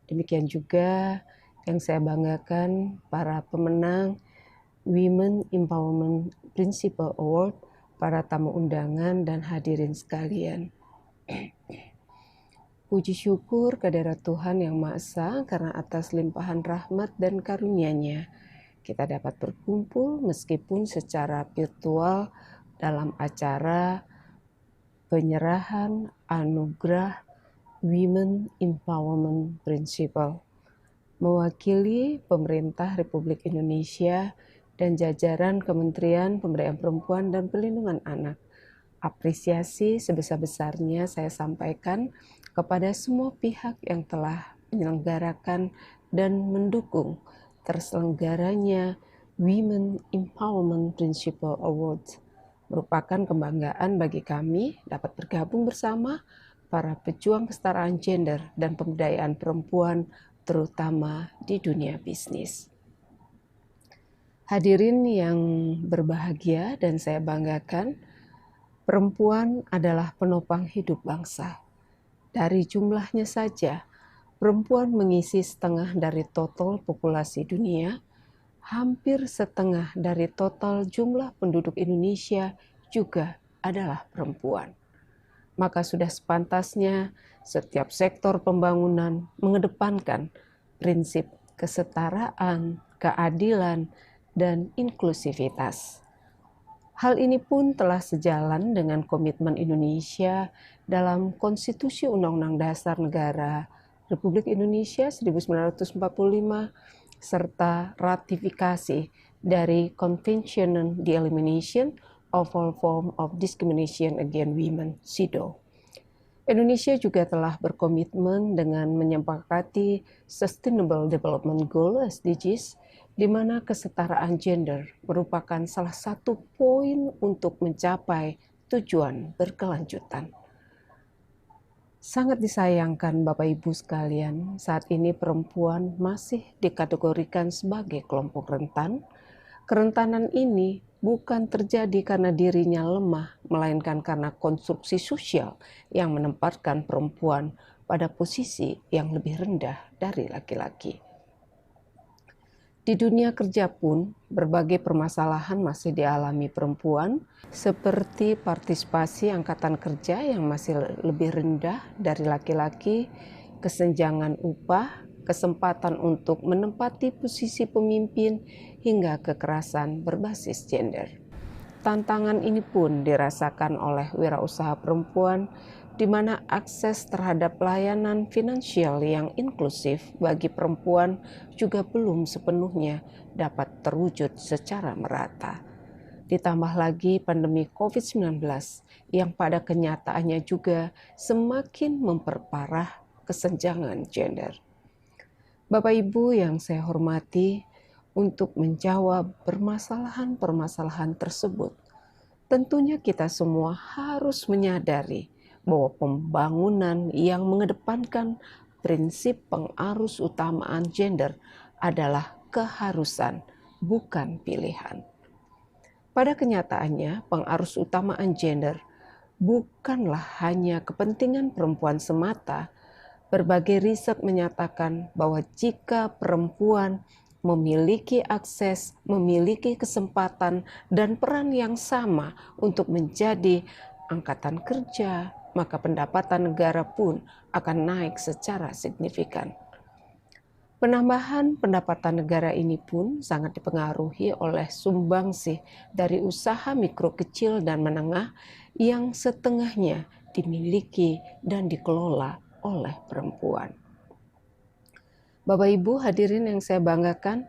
Demikian juga yang saya banggakan para pemenang Women Empowerment Principal Award, para tamu undangan dan hadirin sekalian. Puji syukur kehadirat Tuhan Yang Maha Esa karena atas limpahan rahmat dan karunia-Nya kita dapat berkumpul meskipun secara virtual dalam acara penyerahan anugerah Women Empowerment Principle. Mewakili pemerintah Republik Indonesia dan jajaran Kementerian Pemberdayaan Perempuan dan Perlindungan Anak, apresiasi sebesar-besarnya saya sampaikan kepada semua pihak yang telah menyelenggarakan dan mendukung terselenggaranya Women Empowerment Principal Awards. Merupakan kebanggaan bagi kami dapat bergabung bersama para pejuang kesetaraan gender dan pemberdayaan perempuan, terutama di dunia bisnis. Hadirin yang berbahagia dan saya banggakan, perempuan adalah penopang hidup bangsa. Dari jumlahnya saja, perempuan mengisi setengah dari total populasi dunia, hampir setengah dari total jumlah penduduk Indonesia juga adalah perempuan. Maka sudah sepantasnya setiap sektor pembangunan mengedepankan prinsip kesetaraan, keadilan, dan inklusivitas. Hal ini pun telah sejalan dengan komitmen Indonesia dalam Konstitusi Undang-Undang Dasar Negara Republik Indonesia 1945 serta ratifikasi dari Convention on the Elimination of All Forms of Discrimination Against Women (CEDAW). Indonesia juga telah berkomitmen dengan menyepakati Sustainable Development Goal (SDGs), di mana kesetaraan gender merupakan salah satu poin untuk mencapai tujuan berkelanjutan. Sangat disayangkan Bapak Ibu sekalian, saat ini perempuan masih dikategorikan sebagai kelompok rentan. Kerentanan ini bukan terjadi karena dirinya lemah, melainkan karena konstruksi sosial yang menempatkan perempuan pada posisi yang lebih rendah dari laki-laki. Di dunia kerja pun, berbagai permasalahan masih dialami perempuan, seperti partisipasi angkatan kerja yang masih lebih rendah dari laki-laki, kesenjangan upah, kesempatan untuk menempati posisi pemimpin, hingga kekerasan berbasis gender. Tantangan ini pun dirasakan oleh wirausaha perempuan, di mana akses terhadap layanan finansial yang inklusif bagi perempuan juga belum sepenuhnya dapat terwujud secara merata. Ditambah lagi pandemi COVID-19 yang pada kenyataannya juga semakin memperparah kesenjangan gender. Bapak Ibu yang saya hormati, untuk menjawab permasalahan-permasalahan tersebut, tentunya kita semua harus menyadari bahwa pembangunan yang mengedepankan prinsip pengarus utamaan gender adalah keharusan, bukan pilihan. Pada kenyataannya, pengarus utamaan gender bukanlah hanya kepentingan perempuan semata. Berbagai riset menyatakan bahwa jika perempuan memiliki akses, memiliki kesempatan, dan peran yang sama untuk menjadi angkatan kerja, maka pendapatan negara pun akan naik secara signifikan. Penambahan pendapatan negara ini pun sangat dipengaruhi oleh sumbangsih dari usaha mikro kecil dan menengah yang setengahnya dimiliki dan dikelola oleh perempuan. Bapak Ibu hadirin yang saya banggakan,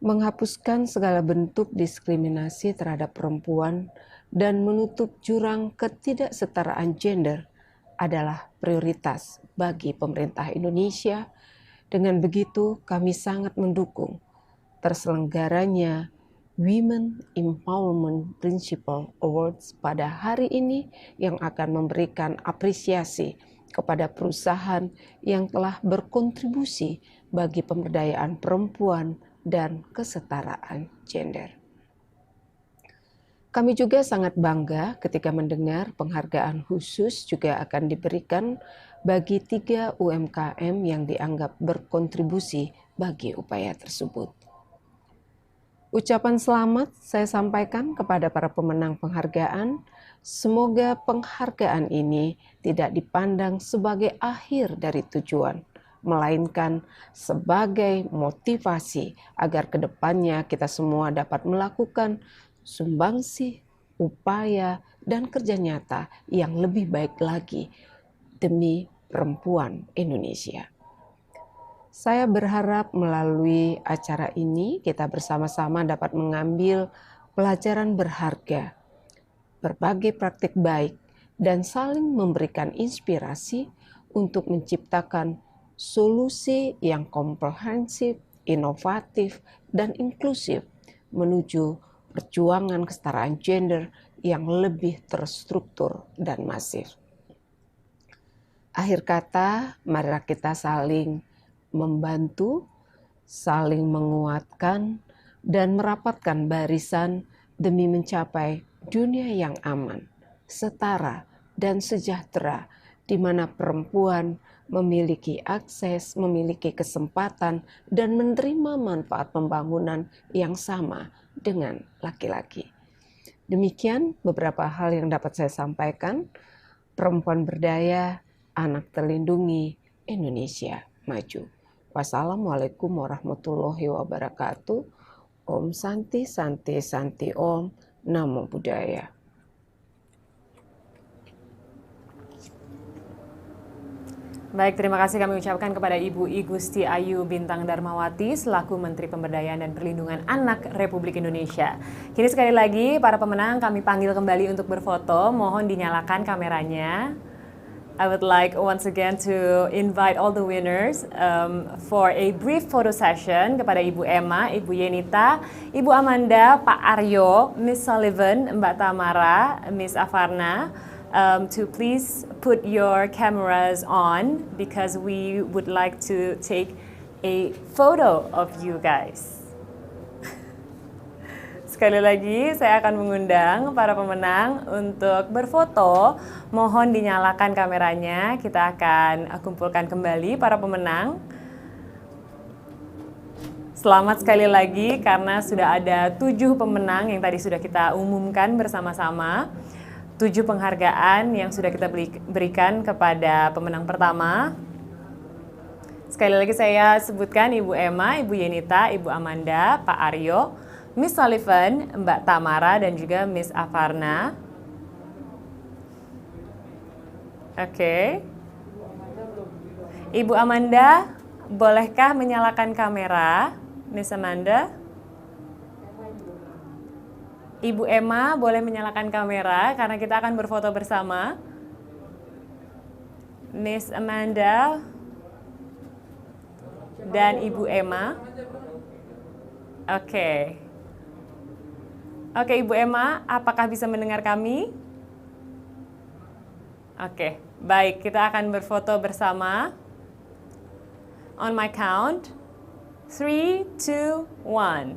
menghapuskan segala bentuk diskriminasi terhadap perempuan dan menutup jurang ketidaksetaraan gender adalah prioritas bagi pemerintah Indonesia. Dengan begitu, kami sangat mendukung terselenggaranya Women Empowerment Principal Awards pada hari ini yang akan memberikan apresiasi kepada perusahaan yang telah berkontribusi bagi pemberdayaan perempuan dan kesetaraan gender. Kami juga sangat bangga ketika mendengar penghargaan khusus juga akan diberikan bagi 3 UMKM yang dianggap berkontribusi bagi upaya tersebut. Ucapan selamat saya sampaikan kepada para pemenang penghargaan. Semoga penghargaan ini tidak dipandang sebagai akhir dari tujuan, melainkan sebagai motivasi agar kedepannya kita semua dapat melakukan sumbangsih, upaya, dan kerja nyata yang lebih baik lagi demi perempuan Indonesia. Saya berharap melalui acara ini kita bersama-sama dapat mengambil pelajaran berharga, berbagai praktik baik, dan saling memberikan inspirasi untuk menciptakan solusi yang komprehensif, inovatif, dan inklusif menuju perjuangan kesetaraan gender yang lebih terstruktur dan masif. Akhir kata, marilah kita saling membantu, saling menguatkan, dan merapatkan barisan demi mencapai dunia yang aman, setara, dan sejahtera, di mana perempuan memiliki akses, memiliki kesempatan, dan menerima manfaat pembangunan yang sama dengan laki-laki. Demikian beberapa hal yang dapat saya sampaikan. Perempuan berdaya, anak terlindungi, Indonesia maju. Wassalamualaikum warahmatullahi wabarakatuh. Om Santi Santi Santi Om. Namo Buddhaya. Baik, terima kasih kami ucapkan kepada Ibu I Gusti Ayu Bintang Darmawati selaku Menteri Pemberdayaan dan Perlindungan Anak Republik Indonesia. Kini sekali lagi para pemenang kami panggil kembali untuk berfoto. Mohon dinyalakan kameranya. I would like once again to invite all the winners for a brief photo session kepada Ibu Emma, Ibu Yenita, Ibu Amanda, Pak Aryo, Miss Sullivan, Mbak Tamara, Miss Afarna. To please put your cameras on because we would like to take a photo of you guys. Sekali lagi saya akan mengundang para pemenang untuk berfoto. Mohon dinyalakan kameranya. Kita akan kumpulkan kembali para pemenang. Selamat sekali lagi karena sudah ada 7 pemenang yang tadi sudah kita umumkan bersama-sama. 7 penghargaan yang sudah kita berikan kepada pemenang pertama. Sekali lagi saya sebutkan Ibu Emma, Ibu Yenita, Ibu Amanda, Pak Aryo, Miss Sullivan, Mbak Tamara, dan juga Miss Afarna. Oke. Ibu Amanda, bolehkah menyalakan kamera? Miss Amanda? Ibu Emma boleh menyalakan kamera karena kita akan berfoto bersama. Miss Amanda dan Ibu Emma. Oke. Oke, Ibu Emma, apakah bisa mendengar kami? Oke, baik, kita akan berfoto bersama. On my count, 3, 2, 1.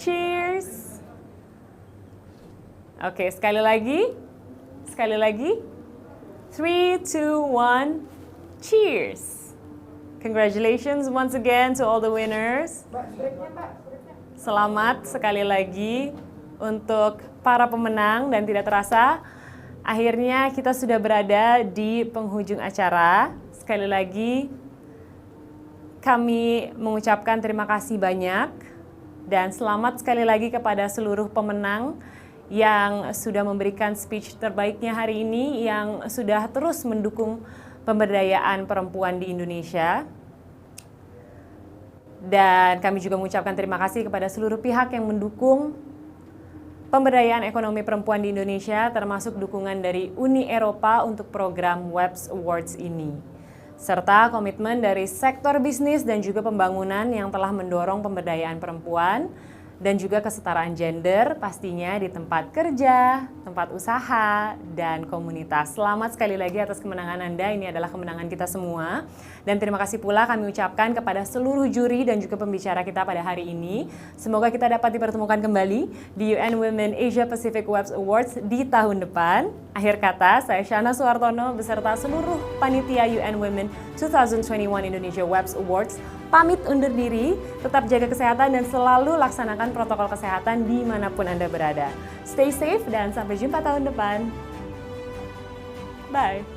Cheers. Oke, sekali lagi. Sekali lagi. 3, 2, 1. Cheers. Congratulations once again to all the winners. Selamat sekali lagi untuk para pemenang dan tidak terasa akhirnya kita sudah berada di penghujung acara. Sekali lagi kami mengucapkan terima kasih banyak. Dan selamat sekali lagi kepada seluruh pemenang yang sudah memberikan speech terbaiknya hari ini, yang sudah terus mendukung pemberdayaan perempuan di Indonesia. Dan kami juga mengucapkan terima kasih kepada seluruh pihak yang mendukung pemberdayaan ekonomi perempuan di Indonesia, termasuk dukungan dari Uni Eropa untuk program WEPs Awards ini. Serta komitmen dari sektor bisnis dan juga pembangunan yang telah mendorong pemberdayaan perempuan dan juga kesetaraan gender pastinya di tempat kerja, tempat usaha, dan komunitas. Selamat sekali lagi atas kemenangan Anda, ini adalah kemenangan kita semua. Dan terima kasih pula kami ucapkan kepada seluruh juri dan juga pembicara kita pada hari ini. Semoga kita dapat dipertemukan kembali di UN Women Asia Pacific WEPs Awards di tahun depan. Akhir kata, saya Shana Suartono beserta seluruh panitia UN Women 2021 Indonesia WEPs Awards pamit undur diri, tetap jaga kesehatan dan selalu laksanakan protokol kesehatan dimanapun Anda berada. Stay safe dan sampai jumpa tahun depan. Bye.